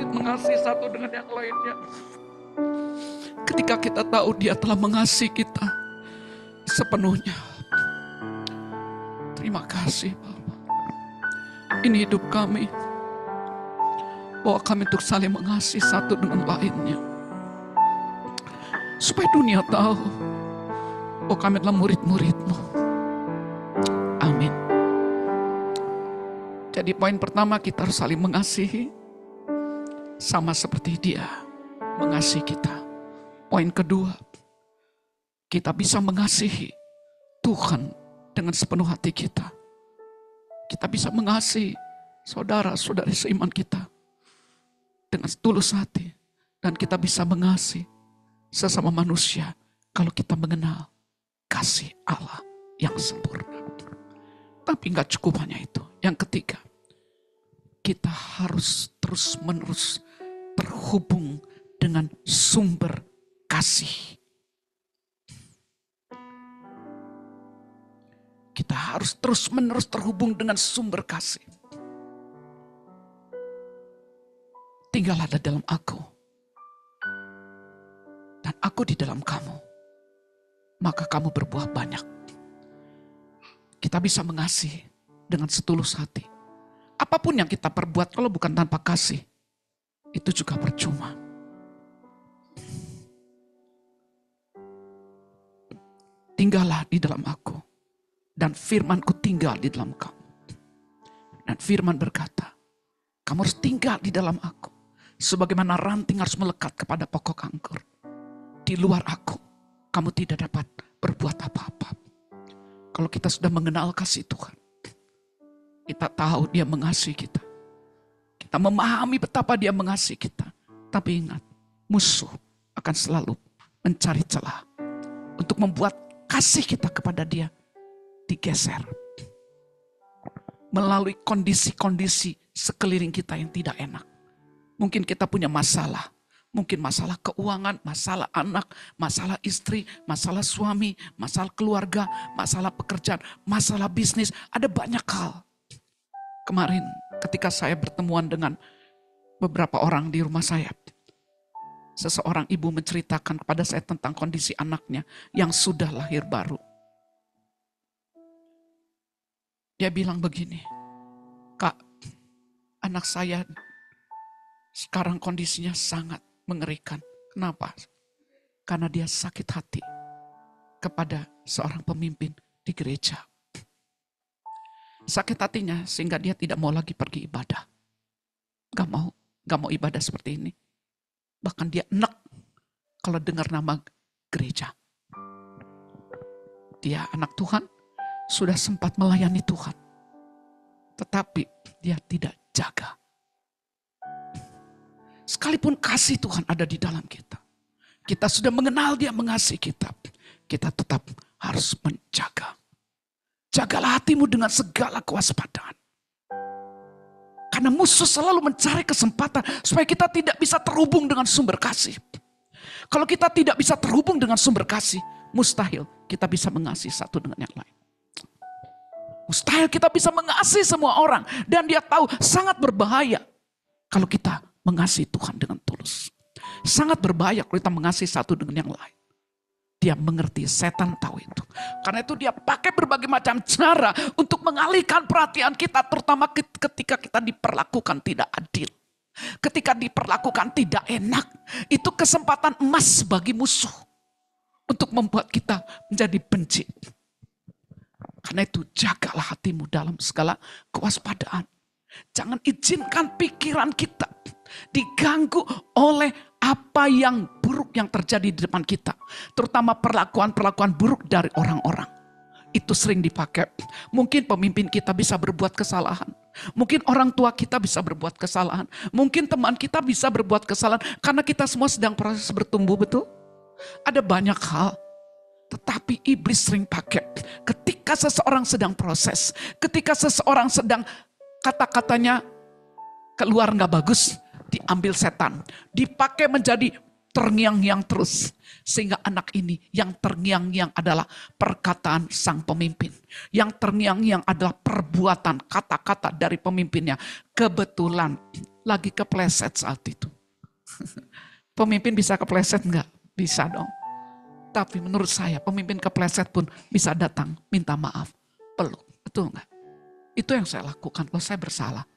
Mengasihi satu dengan yang lainnya. Ketika kita tahu dia telah mengasihi kita sepenuhnya. Terima kasih Bapa. Ini hidup kami. Bawa kami untuk saling mengasihi satu dengan lainnya. Supaya dunia tahu bahwa kami adalah murid-murid-Mu. Amin. Jadi poin pertama, kita harus saling mengasihi. Sama seperti dia mengasihi kita. Poin kedua, kita bisa mengasihi Tuhan dengan sepenuh hati kita. Kita bisa mengasihi saudara-saudari seiman kita dengan tulus hati. Dan kita bisa mengasihi sesama manusia kalau kita mengenal kasih Allah yang sempurna. Tapi gak cukup hanya itu. Yang ketiga, kita harus terus-menerus terhubung dengan sumber kasih. Kita harus terus-menerus terhubung dengan sumber kasih. Tinggallah di dalam aku, dan aku di dalam kamu, maka kamu berbuah banyak. Kita bisa mengasihi dengan setulus hati. Apapun yang kita perbuat kalau bukan tanpa kasih, itu juga percuma. Tinggallah di dalam aku, dan firman-Ku tinggal di dalam kamu. Dan firman berkata, kamu harus tinggal di dalam aku, sebagaimana ranting harus melekat kepada pokok anggur. Di luar aku, kamu tidak dapat berbuat apa-apa. Kalau kita sudah mengenal kasih Tuhan, kita tahu dia mengasihi kita. Kita memahami betapa dia mengasihi kita. Tapi ingat, musuh akan selalu mencari celah untuk membuat kasih kita kepada dia digeser. Melalui kondisi-kondisi sekeliling kita yang tidak enak. Mungkin kita punya masalah. Mungkin masalah keuangan, masalah anak, masalah istri, masalah suami, masalah keluarga, masalah pekerjaan, masalah bisnis. Ada banyak hal. Kemarin ketika saya bertemuan dengan beberapa orang di rumah saya, seseorang ibu menceritakan kepada saya tentang kondisi anaknya yang sudah lahir baru. Dia bilang begini, Kak, anak saya sekarang kondisinya sangat mengerikan. Kenapa? Karena dia sakit hati kepada seorang pemimpin di gereja. Sakit hatinya sehingga dia tidak mau lagi pergi ibadah. Gak mau ibadah seperti ini. Bahkan dia enek kalau dengar nama gereja. Dia anak Tuhan, sudah sempat melayani Tuhan. Tetapi dia tidak jaga. Sekalipun kasih Tuhan ada di dalam kita. Kita sudah mengenal dia mengasihi kita. Kita tetap harus menjaga. Jagalah hatimu dengan segala kewaspadaan. Karena musuh selalu mencari kesempatan supaya kita tidak bisa terhubung dengan sumber kasih. Kalau kita tidak bisa terhubung dengan sumber kasih, mustahil kita bisa mengasihi satu dengan yang lain. Mustahil kita bisa mengasihi semua orang. Dan dia tahu sangat berbahaya kalau kita mengasihi Tuhan dengan tulus. Sangat berbahaya kalau kita mengasihi satu dengan yang lain. Dia mengerti, setan tahu itu. Karena itu dia pakai berbagai macam cara untuk mengalihkan perhatian kita. Terutama ketika kita diperlakukan tidak adil. Ketika diperlakukan tidak enak. Itu kesempatan emas bagi musuh. Untuk membuat kita menjadi benci. Karena itu jagalah hatimu dalam segala kewaspadaan. Jangan izinkan pikiran kita diganggu oleh apa yang buruk yang terjadi di depan kita. Terutama perlakuan-perlakuan buruk dari orang-orang. Itu sering dipakai. Mungkin pemimpin kita bisa berbuat kesalahan. Mungkin orang tua kita bisa berbuat kesalahan. Mungkin teman kita bisa berbuat kesalahan. Karena kita semua sedang proses bertumbuh, betul? Ada banyak hal. Tetapi iblis sering pakai. Ketika seseorang sedang proses. Ketika seseorang sedang kata-katanya keluar gak bagus. Diambil setan. Dipakai menjadi terngiang-ngiang terus. Sehingga anak ini yang terngiang-ngiang adalah perkataan sang pemimpin. Yang terngiang-ngiang adalah perbuatan kata-kata dari pemimpinnya. Kebetulan lagi kepleset saat itu. Pemimpin bisa kepleset enggak? Bisa dong. Tapi menurut saya pemimpin kepleset pun bisa datang minta maaf. Peluk. Betul enggak? Itu yang saya lakukan kalau saya bersalah.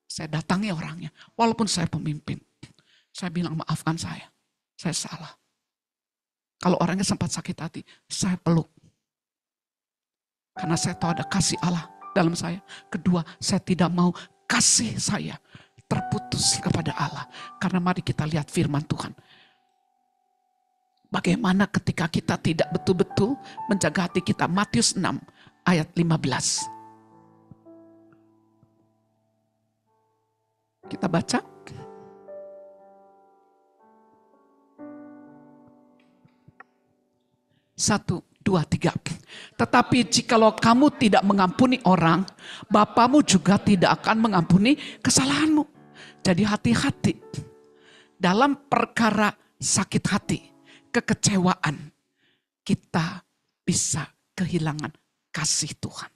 Saya datangi orangnya. Walaupun saya pemimpin. Saya bilang maafkan saya salah. Kalau orangnya sempat sakit hati, saya peluk. Karena saya tahu ada kasih Allah dalam saya. Kedua, saya tidak mau kasih saya terputus kepada Allah. Karena mari kita lihat firman Tuhan. Bagaimana ketika kita tidak betul-betul menjaga hati kita. Matius 6 ayat 15. Kita baca. 1, 2, 3. Tetapi jikalau kamu tidak mengampuni orang, Bapamu juga tidak akan mengampuni kesalahanmu. Jadi hati-hati dalam perkara sakit hati, kekecewaan, kita bisa kehilangan kasih Tuhan.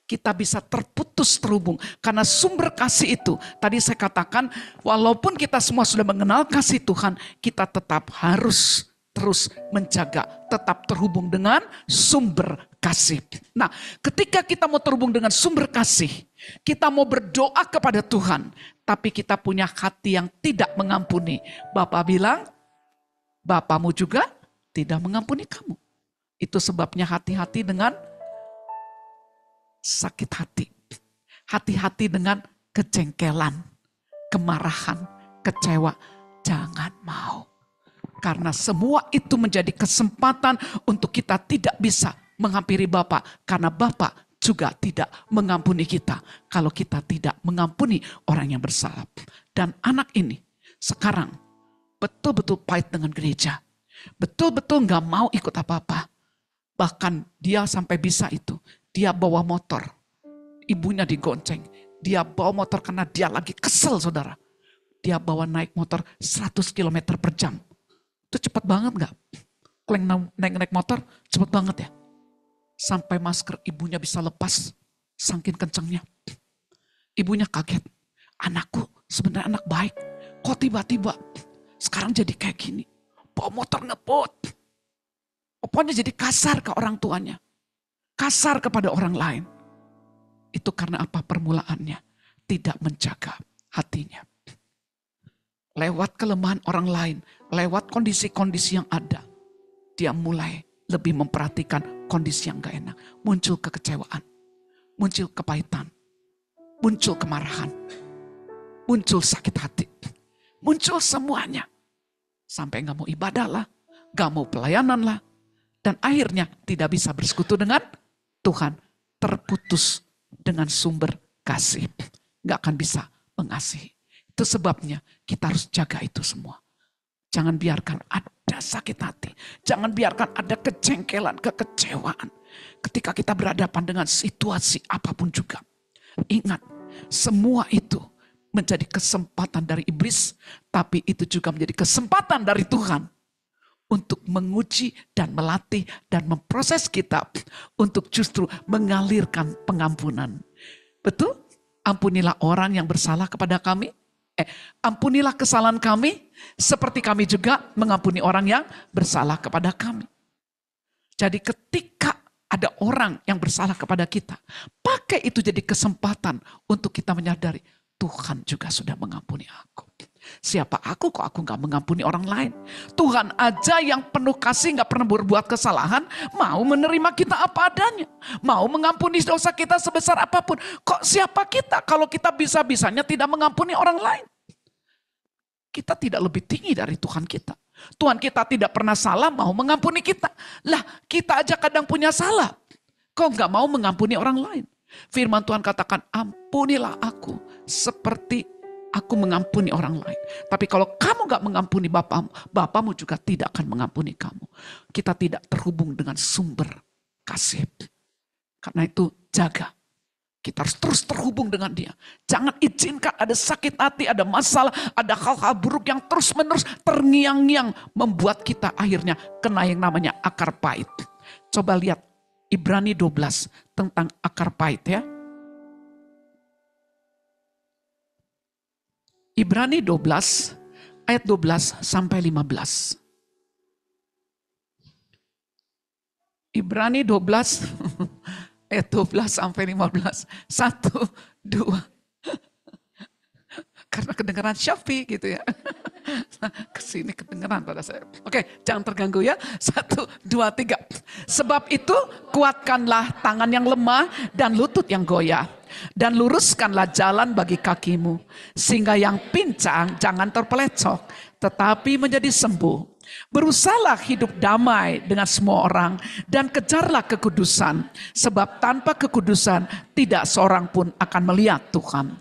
Kita bisa terputus terhubung karena sumber kasih itu. Tadi saya katakan walaupun kita semua sudah mengenal kasih Tuhan, kita tetap harus terus menjaga, tetap terhubung dengan sumber kasih. Nah, ketika kita mau terhubung dengan sumber kasih, kita mau berdoa kepada Tuhan, tapi kita punya hati yang tidak mengampuni. Bapak bilang, Bapamu juga tidak mengampuni kamu. Itu sebabnya hati-hati dengan sakit hati. Hati-hati dengan kejengkelan, kemarahan, kecewa. Jangan mau. Karena semua itu menjadi kesempatan untuk kita tidak bisa menghampiri Bapa. Karena Bapa juga tidak mengampuni kita. Kalau kita tidak mengampuni orang yang bersalah. Dan anak ini sekarang betul-betul pahit dengan gereja. Betul-betul gak mau ikut apa-apa. Bahkan dia sampai bisa itu. Dia bawa motor. Ibunya digonceng. Dia bawa motor karena dia lagi kesel, saudara. Dia bawa naik motor 100 km per jam. Itu cepat banget gak? Kalau naik motor cepat banget ya. Sampai masker ibunya bisa lepas. Saking kencengnya. Ibunya kaget. Anakku sebenarnya anak baik. Kok tiba-tiba sekarang jadi kayak gini. Bawa motor ngebut. Pokoknya jadi kasar ke orang tuanya. Kasar kepada orang lain. Itu karena apa permulaannya? Tidak menjaga hatinya. Lewat kelemahan orang lain, lewat kondisi-kondisi yang ada, dia mulai lebih memperhatikan kondisi yang gak enak. Muncul kekecewaan, muncul kepahitan, muncul kemarahan, muncul sakit hati, muncul semuanya. Sampai gak mau ibadah lah, gak mau pelayanan lah, dan akhirnya tidak bisa bersekutu dengan Tuhan. Terputus dengan sumber kasih. Gak akan bisa mengasihi. Itu sebabnya kita harus jaga itu semua. Jangan biarkan ada sakit hati. Jangan biarkan ada kejengkelan, kekecewaan. Ketika kita berhadapan dengan situasi apapun juga. Ingat, semua itu menjadi kesempatan dari iblis. Tapi itu juga menjadi kesempatan dari Tuhan. Untuk menguji dan melatih dan memproses kita. Untuk justru mengalirkan pengampunan. Betul? Ampunilah orang yang bersalah kepada kami. Ampunilah kesalahan kami seperti kami juga mengampuni orang yang bersalah kepada kami. Jadi ketika ada orang yang bersalah kepada kita, pakai itu jadi kesempatan untuk kita menyadari Tuhan juga sudah mengampuni aku. Siapa aku kok aku gak mengampuni orang lain? Tuhan aja yang penuh kasih gak pernah berbuat kesalahan, mau menerima kita apa adanya. Mau mengampuni dosa kita sebesar apapun. Kok siapa kita kalau kita bisa-bisanya tidak mengampuni orang lain? Kita tidak lebih tinggi dari Tuhan kita. Tuhan kita tidak pernah salah, mau mengampuni kita. Lah, kita aja kadang punya salah. Kok gak mau mengampuni orang lain? Firman Tuhan katakan, ampunilah aku seperti aku mengampuni orang lain. Tapi kalau kamu gak mengampuni Bapamu juga tidak akan mengampuni kamu. Kita tidak terhubung dengan sumber kasih. Karena itu jaga. Kita harus terus terhubung dengan dia. Jangan izinkan ada sakit hati, ada masalah, ada hal-hal buruk yang terus-menerus terngiang-ngiang membuat kita akhirnya kena yang namanya akar pahit. Coba lihat Ibrani 12 tentang akar pahit ya. Ibrani 12 ayat 12 sampai 15. Ibrani 12 ayat 12 sampai 15. 1, 2. Karena kedengaran Shopee gitu ya. Kesini kedengaran pada saya. Oke, jangan terganggu ya. 1, 2, 3. Sebab itu kuatkanlah tangan yang lemah dan lutut yang goyah. Dan luruskanlah jalan bagi kakimu. Sehingga yang pincang jangan terpelecok, tetapi menjadi sembuh. Berusahalah hidup damai dengan semua orang dan kejarlah kekudusan. Sebab tanpa kekudusan tidak seorang pun akan melihat Tuhan.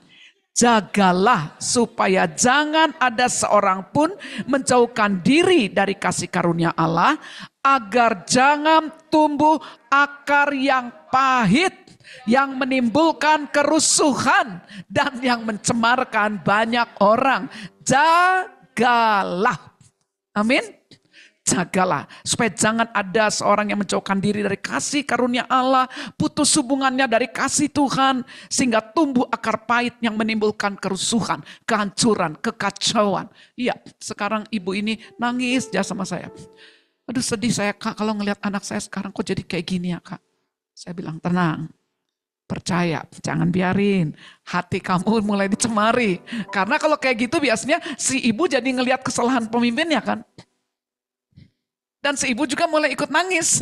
Jagalah supaya jangan ada seorang pun menjauhkan diri dari kasih karunia Allah, agar jangan tumbuh akar yang pahit, yang menimbulkan kerusuhan dan yang mencemarkan banyak orang. Jagalah. Amin. Jagalah supaya jangan ada seorang yang menjauhkan diri dari kasih karunia Allah, putus hubungannya dari kasih Tuhan, sehingga tumbuh akar pahit yang menimbulkan kerusuhan, kehancuran, kekacauan. Iya, sekarang ibu ini nangis ya sama saya. Aduh sedih saya Kak kalau ngelihat anak saya sekarang kok jadi kayak gini ya Kak. Saya bilang tenang, percaya, jangan biarin hati kamu mulai dicemari. Karena kalau kayak gitu biasanya si ibu jadi ngelihat kesalahan pemimpinnya kan. Dan si ibu juga mulai ikut nangis.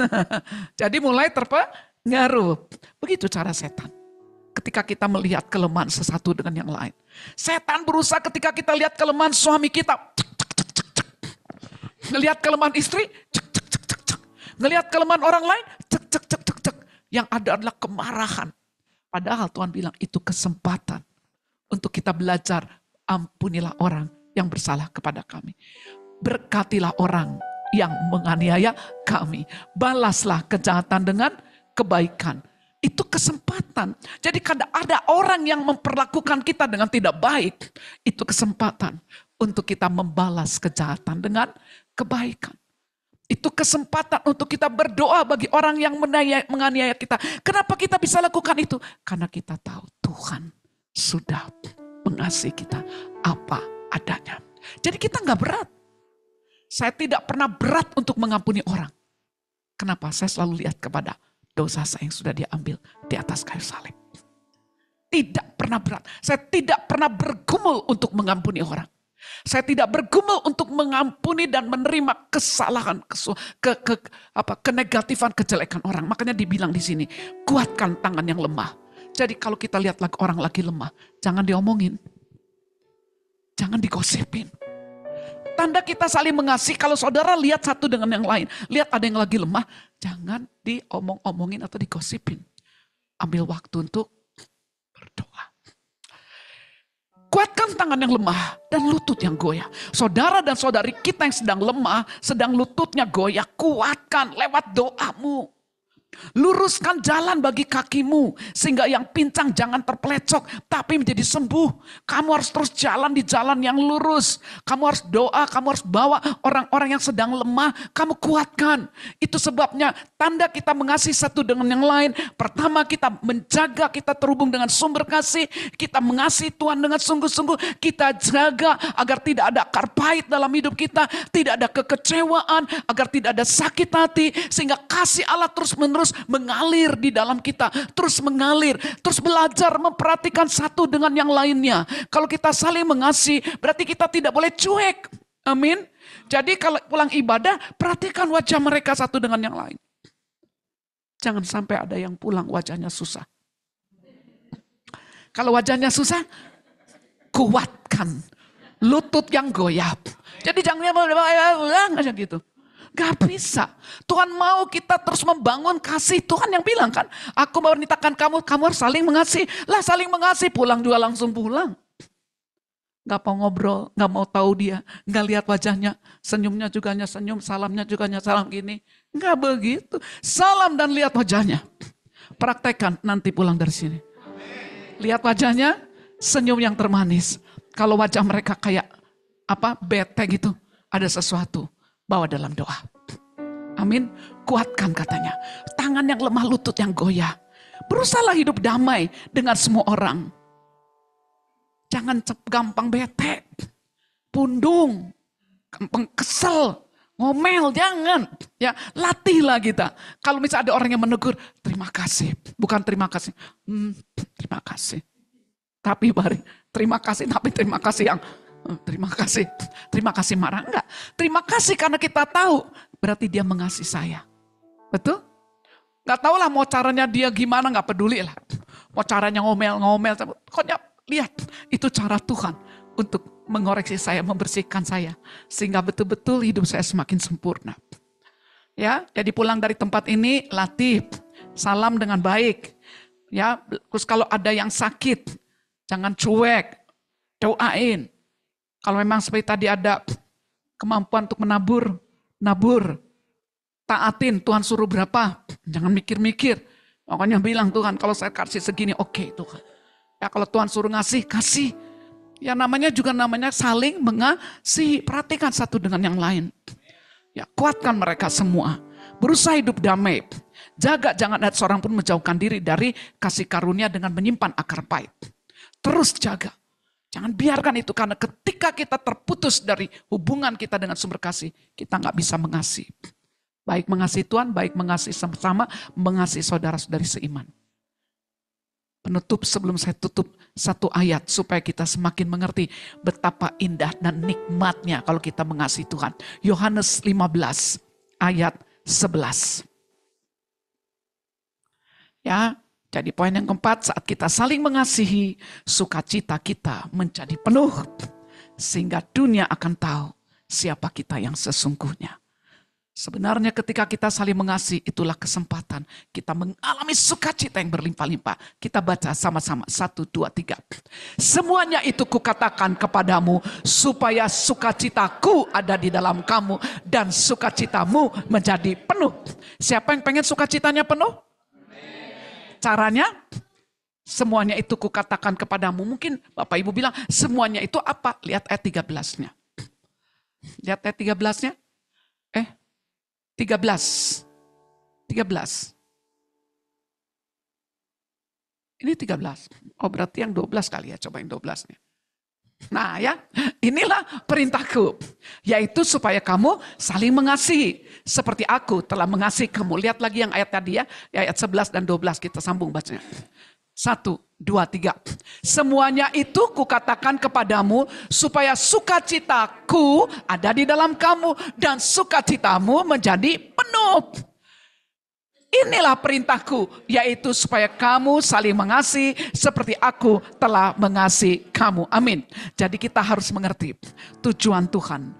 Jadi mulai terpengaruh. Begitu cara setan. Ketika kita melihat kelemahan sesuatu dengan yang lain. Setan berusaha ketika kita lihat kelemahan suami kita. Ngelihat kelemahan istri. Ngelihat kelemahan orang lain. Yang ada adalah kemarahan. Padahal Tuhan bilang itu kesempatan. Untuk kita belajar. Ampunilah orang yang bersalah kepada kami. Berkatilah orang yang menganiaya kami. Balaslah kejahatan dengan kebaikan. Itu kesempatan. Jadi kadang ada orang yang memperlakukan kita dengan tidak baik. Itu kesempatan untuk kita membalas kejahatan dengan kebaikan. Itu kesempatan untuk kita berdoa bagi orang yang menganiaya kita. Kenapa kita bisa lakukan itu? Karena kita tahu Tuhan sudah mengasihi kita apa adanya. Jadi kita nggak berat. Saya tidak pernah berat untuk mengampuni orang. Kenapa? Saya selalu lihat kepada dosa saya yang sudah dia ambil di atas kayu salib. Tidak pernah berat. Saya tidak pernah bergumul untuk mengampuni orang. Saya tidak bergumul untuk mengampuni dan menerima kesalahan, kenegatifan, kejelekan orang. Makanya dibilang di sini, kuatkan tangan yang lemah. Jadi kalau kita lihat orang lagi lemah, jangan diomongin. Jangan digosipin. Tanda kita saling mengasihi, kalau saudara lihat satu dengan yang lain, lihat ada yang lagi lemah, jangan diomong-omongin atau digosipin. Ambil waktu untuk berdoa. Kuatkan tangan yang lemah dan lutut yang goyah. Saudara dan saudari kita yang sedang lemah, sedang lututnya goyah, kuatkan lewat doamu. Luruskan jalan bagi kakimu, sehingga yang pincang jangan terpelecok, tapi menjadi sembuh. Kamu harus terus jalan di jalan yang lurus. Kamu harus doa, kamu harus bawa orang-orang yang sedang lemah, kamu kuatkan. Itu sebabnya tanda kita mengasihi satu dengan yang lain. Pertama, kita menjaga, kita terhubung dengan sumber kasih. Kita mengasihi Tuhan dengan sungguh-sungguh. Kita jaga agar tidak ada akar pahit dalam hidup kita, tidak ada kekecewaan, agar tidak ada sakit hati, sehingga kasih Allah terus menerus terus mengalir di dalam kita. Terus mengalir, terus belajar memperhatikan satu dengan yang lainnya. Kalau kita saling mengasihi, berarti kita tidak boleh cuek. Amin. Jadi kalau pulang ibadah, perhatikan wajah mereka satu dengan yang lain. Jangan sampai ada yang pulang wajahnya susah. Kalau wajahnya susah, kuatkan lutut yang goyah. Jadi jangan aja gitu. Gak bisa. Tuhan mau kita terus membangun kasih. Tuhan yang bilang kan, aku mau menitahkan kamu harus saling mengasihi. Lah saling mengasihi, pulang juga langsung pulang. Gak mau ngobrol, gak mau tahu dia, gak lihat wajahnya, senyumnya juga hanya senyum, salamnya juga hanya salam gini. Gak begitu. Salam dan lihat wajahnya. Praktekkan nanti pulang dari sini. Lihat wajahnya, senyum yang termanis. Kalau wajah mereka kayak bete gitu, ada sesuatu, bawa dalam doa. Amin. Kuatkan katanya. Tangan yang lemah, lutut yang goyah. Berusahalah hidup damai dengan semua orang. Jangan gampang bete, pundung, gampang kesel, ngomel, jangan. Ya, latihlah kita. Kalau misalnya ada orang yang menegur, terima kasih. Bukan terima kasih. Terima kasih. Tapi terima kasih, tapi terima kasih yang terima kasih marah. Enggak. Terima kasih karena kita tahu berarti dia mengasihi saya. Betul? Enggak tahu lah mau caranya dia gimana, enggak peduli lah. Mau caranya ngomel. Pokoknya lihat, itu cara Tuhan untuk mengoreksi saya, membersihkan saya. Sehingga betul-betul hidup saya semakin sempurna. Ya, jadi pulang dari tempat ini, latih, salam dengan baik. Ya, terus kalau ada yang sakit, jangan cuek, doain. Kalau memang seperti tadi ada kemampuan untuk nabur. Taatin, Tuhan suruh berapa, jangan mikir-mikir. Makanya bilang Tuhan, kalau saya kasih segini, oke Tuhan. Ya kalau Tuhan suruh ngasih, kasih. Ya namanya saling mengasihi. Perhatikan satu dengan yang lain. Ya kuatkan mereka semua. Berusaha hidup damai. Jaga jangan ada seorang pun menjauhkan diri dari kasih karunia dengan menyimpan akar pahit. Terus jaga. Jangan biarkan itu karena ketika kita terputus dari hubungan kita dengan sumber kasih, kita nggak bisa mengasihi. Baik mengasihi Tuhan, baik mengasihi sama-sama, mengasihi saudara-saudari seiman. Penutup sebelum saya tutup satu ayat supaya kita semakin mengerti betapa indah dan nikmatnya kalau kita mengasihi Tuhan. Yohanes 15 ayat 11. Ya, jadi poin yang keempat, saat kita saling mengasihi, sukacita kita menjadi penuh sehingga dunia akan tahu siapa kita yang sesungguhnya. Sebenarnya ketika kita saling mengasihi, itulah kesempatan kita mengalami sukacita yang berlimpah-limpah. Kita baca sama-sama, 1, 2, 3. Semuanya itu kukatakan kepadamu, supaya sukacitaku ada di dalam kamu, dan sukacitamu menjadi penuh. Siapa yang pengen sukacitanya penuh? Caranya, semuanya itu kukatakan kepadamu. Mungkin Bapak Ibu bilang, semuanya itu apa? Lihat ayat 13-nya. Lihat ayat 13-nya. 13. Ini 13. Oh berarti yang 12 kali ya, coba yang 12-nya. Nah ya, inilah perintahku. Yaitu supaya kamu saling mengasihi. Seperti aku telah mengasihi kamu. Lihat lagi yang ayat tadi ya, ayat 11 dan 12 kita sambung bacanya. 1, 2, 3. Semuanya itu kukatakan kepadamu supaya sukacitaku ada di dalam kamu dan sukacitamu menjadi penuh. Inilah perintahku, yaitu supaya kamu saling mengasihi seperti aku telah mengasihi kamu. Amin. Jadi kita harus mengerti tujuan Tuhan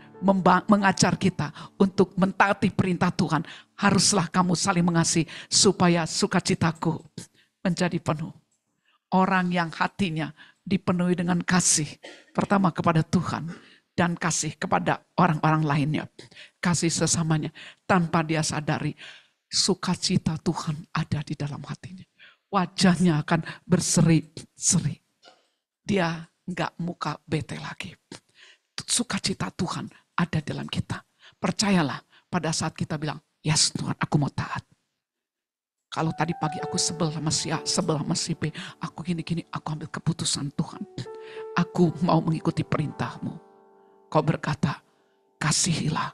mengajar kita untuk mentaati perintah Tuhan. Haruslah kamu saling mengasihi supaya sukacitaku menjadi penuh. Orang yang hatinya dipenuhi dengan kasih. Pertama kepada Tuhan dan kasih kepada orang-orang lainnya. Kasih sesamanya tanpa dia sadari. Sukacita Tuhan ada di dalam hatinya. Wajahnya akan berseri-seri. Dia enggak muka bete lagi. Sukacita Tuhan ada dalam kita. Percayalah pada saat kita bilang, yes Tuhan aku mau taat. Kalau tadi pagi aku sebel sama si A, sebel sama si B, aku gini-gini, aku ambil keputusan Tuhan. Aku mau mengikuti perintahmu. Kau berkata, kasihilah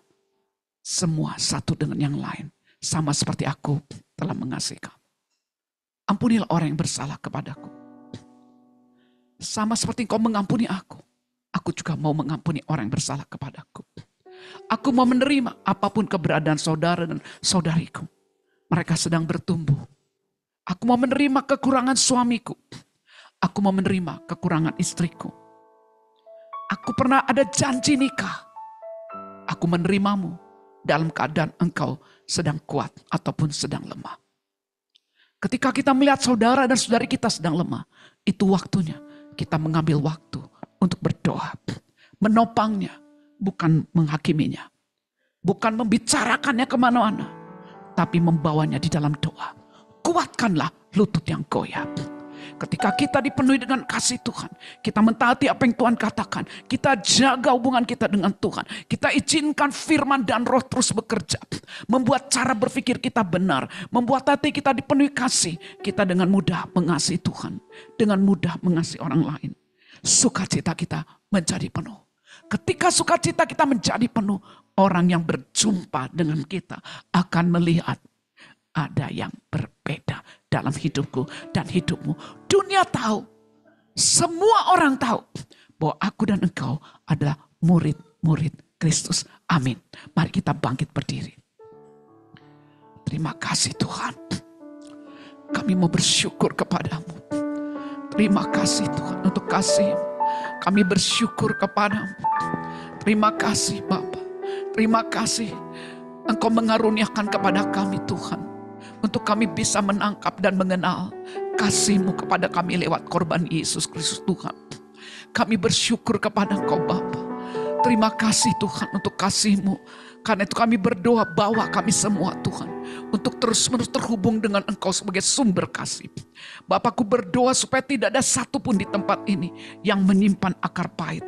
semua satu dengan yang lain. sama seperti aku telah mengasihi kamu. Ampunilah orang yang bersalah kepadaku. Sama seperti Engkau mengampuni aku juga mau mengampuni orang yang bersalah kepadaku. Aku mau menerima apapun keberadaan saudara dan saudariku. Mereka sedang bertumbuh. Aku mau menerima kekurangan suamiku. Aku mau menerima kekurangan istriku. Aku pernah ada janji nikah. Aku menerimamu dalam keadaan engkau sedang kuat ataupun sedang lemah. Ketika kita melihat saudara dan saudari kita sedang lemah, itu waktunya kita mengambil waktu untuk berdoa. Menopangnya, bukan menghakiminya. Bukan membicarakannya kemana-mana, tapi membawanya di dalam doa. Kuatkanlah lutut yang goyah. Ketika kita dipenuhi dengan kasih Tuhan, kita mentaati apa yang Tuhan katakan, kita jaga hubungan kita dengan Tuhan, kita izinkan firman dan roh terus bekerja, membuat cara berpikir kita benar, membuat hati kita dipenuhi kasih, kita dengan mudah mengasihi Tuhan, dengan mudah mengasihi orang lain. Sukacita kita menjadi penuh. Ketika sukacita kita menjadi penuh, orang yang berjumpa dengan kita akan melihat ada yang berbeda dalam hidupku dan hidupmu. Dunia tahu, semua orang tahu bahwa aku dan engkau adalah murid-murid Kristus. Amin. Mari kita bangkit berdiri. Terima kasih Tuhan. Kami mau bersyukur kepadamu. Terima kasih Tuhan untuk kasih. Kami bersyukur kepadamu. Terima kasih Bapa. Terima kasih Engkau mengaruniakan kepada kami Tuhan, untuk kami bisa menangkap dan mengenal kasih-Mu kepada kami lewat korban Yesus Kristus Tuhan. Kami bersyukur kepada Engkau Bapa. Terima kasih Tuhan untuk kasih-Mu. Karena itu kami berdoa, bawa kami semua Tuhan untuk terus-menerus terhubung dengan Engkau sebagai sumber kasih. Bapakku berdoa supaya tidak ada satupun di tempat ini yang menyimpan akar pahit.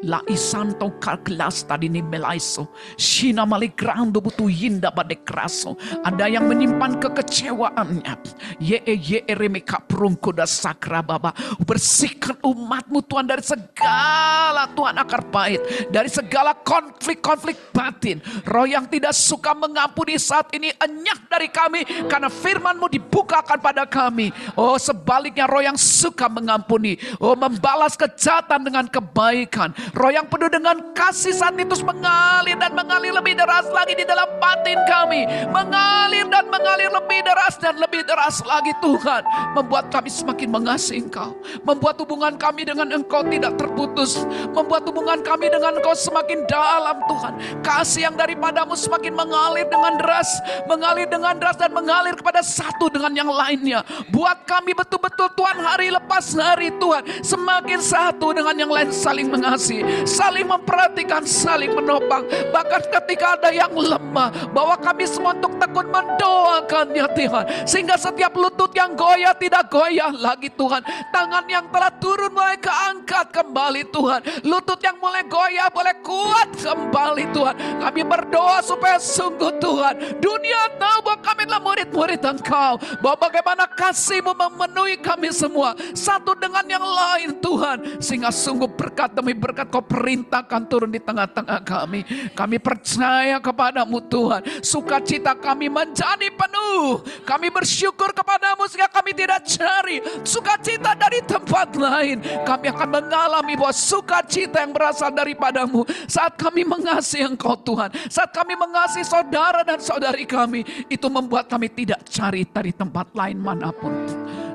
La isanto kalkelas tadi ni melaiso, shina maligrando butu yinda bade kraso. Ada yang menyimpan kekecewaannya. Ye remeka prungko da sakra baba. Bersihkan umatmu Tuhan dari segala Tuhan akar pahit, dari segala konflik-konflik batin. Roh yang tidak suka mengampuni saat ini enyah dari kami, karena firman-Mu dibukakan pada kami. Oh sebaliknya roh yang suka mengampuni, oh membalas kejahatan dengan kebaikan. Roh yang penuh dengan kasih saat itu mengalir dan mengalir lebih deras lagi di dalam batin kami. Mengalir dan mengalir lebih deras dan lebih deras lagi Tuhan. Membuat kami semakin mengasihi Engkau. Membuat hubungan kami dengan Engkau tidak terputus. Membuat hubungan kami dengan Engkau semakin dalam Tuhan. Kasih yang daripadamu semakin mengalir dengan deras. Mengalir dengan deras dan mengalir kepada satu dengan yang lainnya. Buat kami betul-betul Tuhan hari lepas hari Tuhan. Semakin satu dengan yang lain saling mengasihi. Saling memperhatikan, saling menopang. Bahkan ketika ada yang lemah, bawa kami semua untuk tekun mendoakannya Tuhan. Sehingga setiap lutut yang goyah tidak goyah lagi Tuhan. Tangan yang telah turun mulai keangkat kembali Tuhan. Lutut yang mulai goyah boleh kuat kembali Tuhan. Kami berdoa supaya sungguh Tuhan, dunia tahu bahwa kami adalah murid-murid Engkau. Bahwa bagaimana kasih-Mu memenuhi kami semua satu dengan yang lain Tuhan. Sehingga sungguh berkat demi berkat Kau perintahkan turun di tengah-tengah kami. Kami percaya kepadamu Tuhan. Sukacita kami menjadi penuh. Kami bersyukur kepadamu sehingga kami tidak cari sukacita dari tempat lain. Kami akan mengalami bahwa sukacita yang berasal daripadamu saat kami mengasihi Engkau Tuhan. Saat kami mengasihi saudara dan saudari kami, itu membuat kami tidak cari dari tempat lain manapun.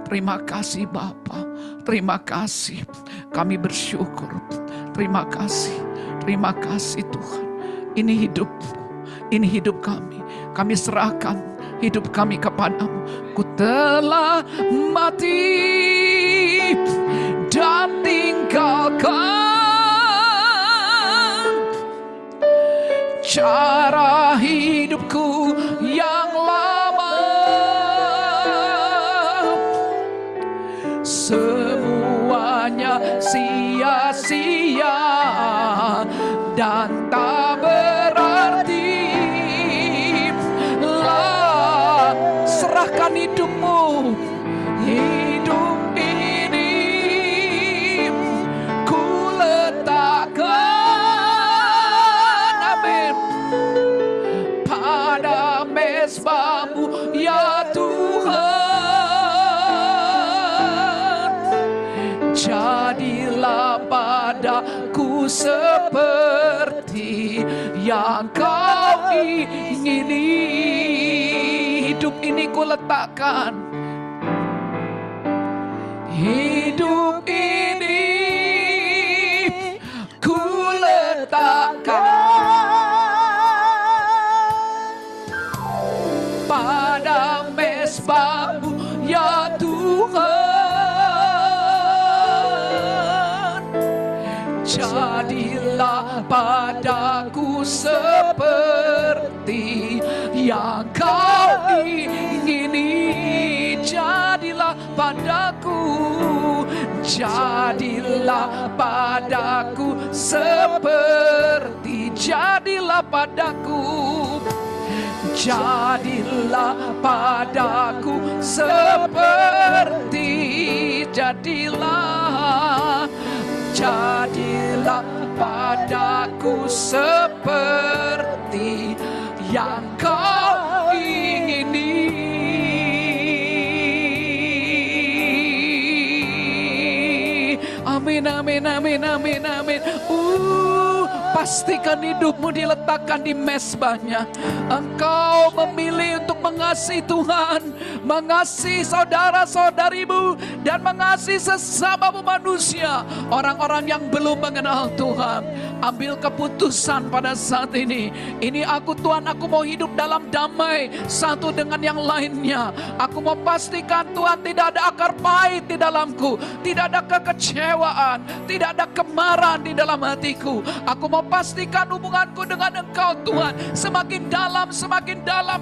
Terima kasih Bapa. Terima kasih. Kami bersyukur. Terima kasih Tuhan. Ini hidup, ini hidup kami. Kami serahkan hidup kami kepadamu. Ku telah mati dan tinggalkan cara hidupku yang lama. Semuanya sia-sia dan tak berarti. Lah, serahkan hidupmu. Hidup ini ku letakkan, amin, pada mezbah Jadilah padaku seperti yang kau ingini. Hidup ini ku letakkan, hidup ini ku letakkan pada mezbah-Mu ya Tuhan. Jadilah padaku seperti yang kau ingini. Jadilah padaku, jadilah padaku seperti, jadilah padaku, jadilah padaku seperti, jadilah, jadilah padaku seperti yang kau ingini. Amin, amin, amin, amin, amin. Pastikan hidupmu diletakkan di mezbahnya. Engkau memilih untuk mengasihi Tuhan, mengasihi saudara-saudarimu, dan mengasihi sesamamu manusia, orang-orang yang belum mengenal Tuhan. Ambil keputusan pada saat ini. Ini aku Tuhan, aku mau hidup dalam damai satu dengan yang lainnya. Aku mau pastikan Tuhan tidak ada akar pahit di dalamku, tidak ada kekecewaan, tidak ada kemarahan di dalam hatiku. Aku mau pastikan hubunganku dengan Engkau Tuhan semakin dalam,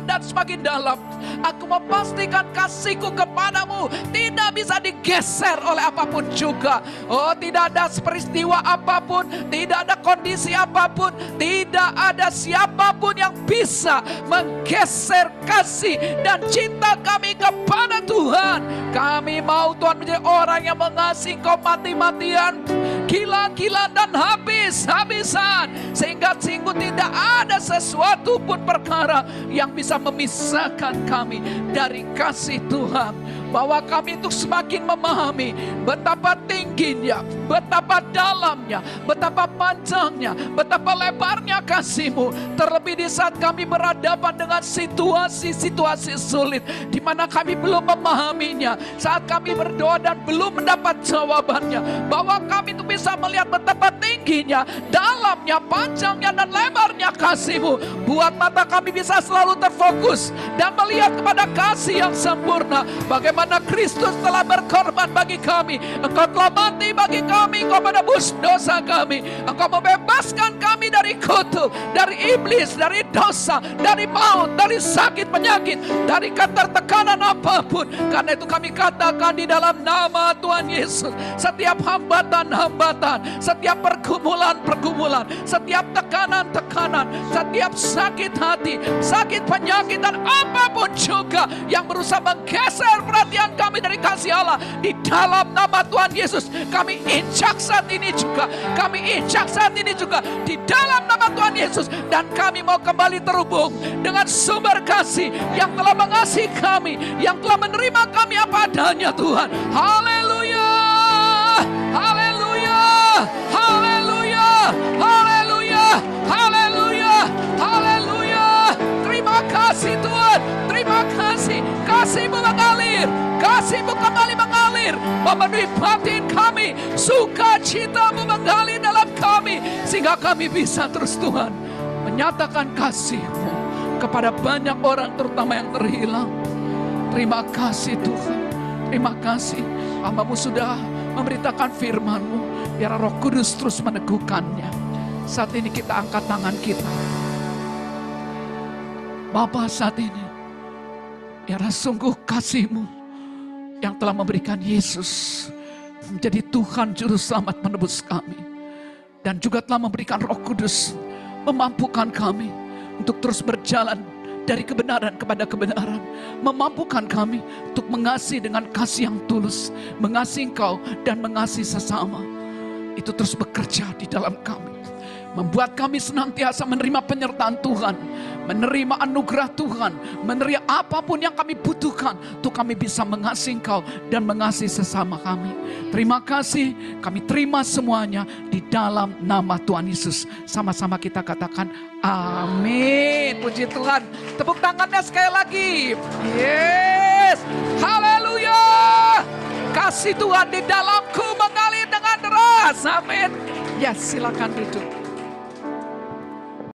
dan semakin dalam. Aku mau pastikan kasihku kepadamu tidak bisa digeser oleh apapun juga. Oh, tidak ada peristiwa apapun, tidak ada kondisi apapun, tidak ada siapapun yang bisa menggeser kasih dan cinta kami kepada Tuhan. Kami mau Tuhan menjadi orang yang mengasihi Engkau mati-matian, gila-gilaan dan habis-habisan, sehingga sungguh tidak ada sesuatu pun perkara yang bisa memisahkan kami dari kasih Tuhan. Bahwa kami itu semakin memahami betapa tingginya, betapa dalamnya, betapa panjangnya, betapa lebarnya kasih-Mu. Terlebih di saat kami berhadapan dengan situasi-situasi sulit, di mana kami belum memahaminya, saat kami berdoa dan belum mendapat jawabannya, bahwa kami itu bisa melihat betapa tingginya, dalamnya, panjangnya, dan lebarnya kasih-Mu. Buat mata kami bisa selalu terfokus dan melihat kepada kasih yang sempurna. Bagaimana Kristus telah berkorban bagi kami. Engkau telah mati bagi kami, Engkau menebus dosa kami. Engkau membebaskan kami dari kutuk, dari iblis, dari dosa, dari maut, dari sakit penyakit, dari ketertekanan apapun. Karena itu kami katakan di dalam nama Tuhan Yesus, setiap hambatan-hambatan, setiap pergumulan-pergumulan, setiap tekanan-tekanan, setiap sakit hati, sakit penyakit, dan apapun juga yang berusaha menggeser perhatian kami dari kasih Allah, di dalam nama Tuhan Yesus kami injak saat ini juga, kami injak saat ini juga di dalam nama Tuhan Yesus. Dan kami mau kembali terhubung dengan sumber kasih yang telah mengasihi kami, yang telah menerima kami apa adanya Tuhan. Haleluya, haleluya, haleluya, haleluya, haleluya, haleluya. Terima kasih Tuhan, terima kasih. Kasih-Mu mengalir, kasih-Mu kembali mengalir, memenuhi batin kami. Sukacita-Mu mengalir dalam kami, sehingga kami bisa terus Tuhan menyatakan kasih-Mu kepada banyak orang, terutama yang terhilang. Terima kasih Tuhan, terima kasih. Hamba-Mu sudah memberitakan firman-Mu, biar Roh Kudus terus meneguhkannya. Saat ini kita angkat tangan kita. Bapa, saat ini biarlah sungguh kasih-Mu yang telah memberikan Yesus menjadi Tuhan Juru Selamat menebus kami, dan juga telah memberikan Roh Kudus memampukan kami untuk terus berjalan dari kebenaran kepada kebenaran, memampukan kami untuk mengasihi dengan kasih yang tulus, mengasihi Engkau dan mengasihi sesama. Itu terus bekerja di dalam kami, membuat kami senantiasa menerima penyertaan Tuhan, menerima anugerah Tuhan, menerima apapun yang kami butuhkan, untuk kami bisa mengasihi Engkau dan mengasihi sesama kami. Terima kasih, kami terima semuanya di dalam nama Tuhan Yesus. Sama-sama kita katakan amin. Puji Tuhan. Tepuk tangannya sekali lagi. Yes. Haleluya. Kasih Tuhan di dalamku mengalir dengan deras. Amin. Ya, silakan duduk.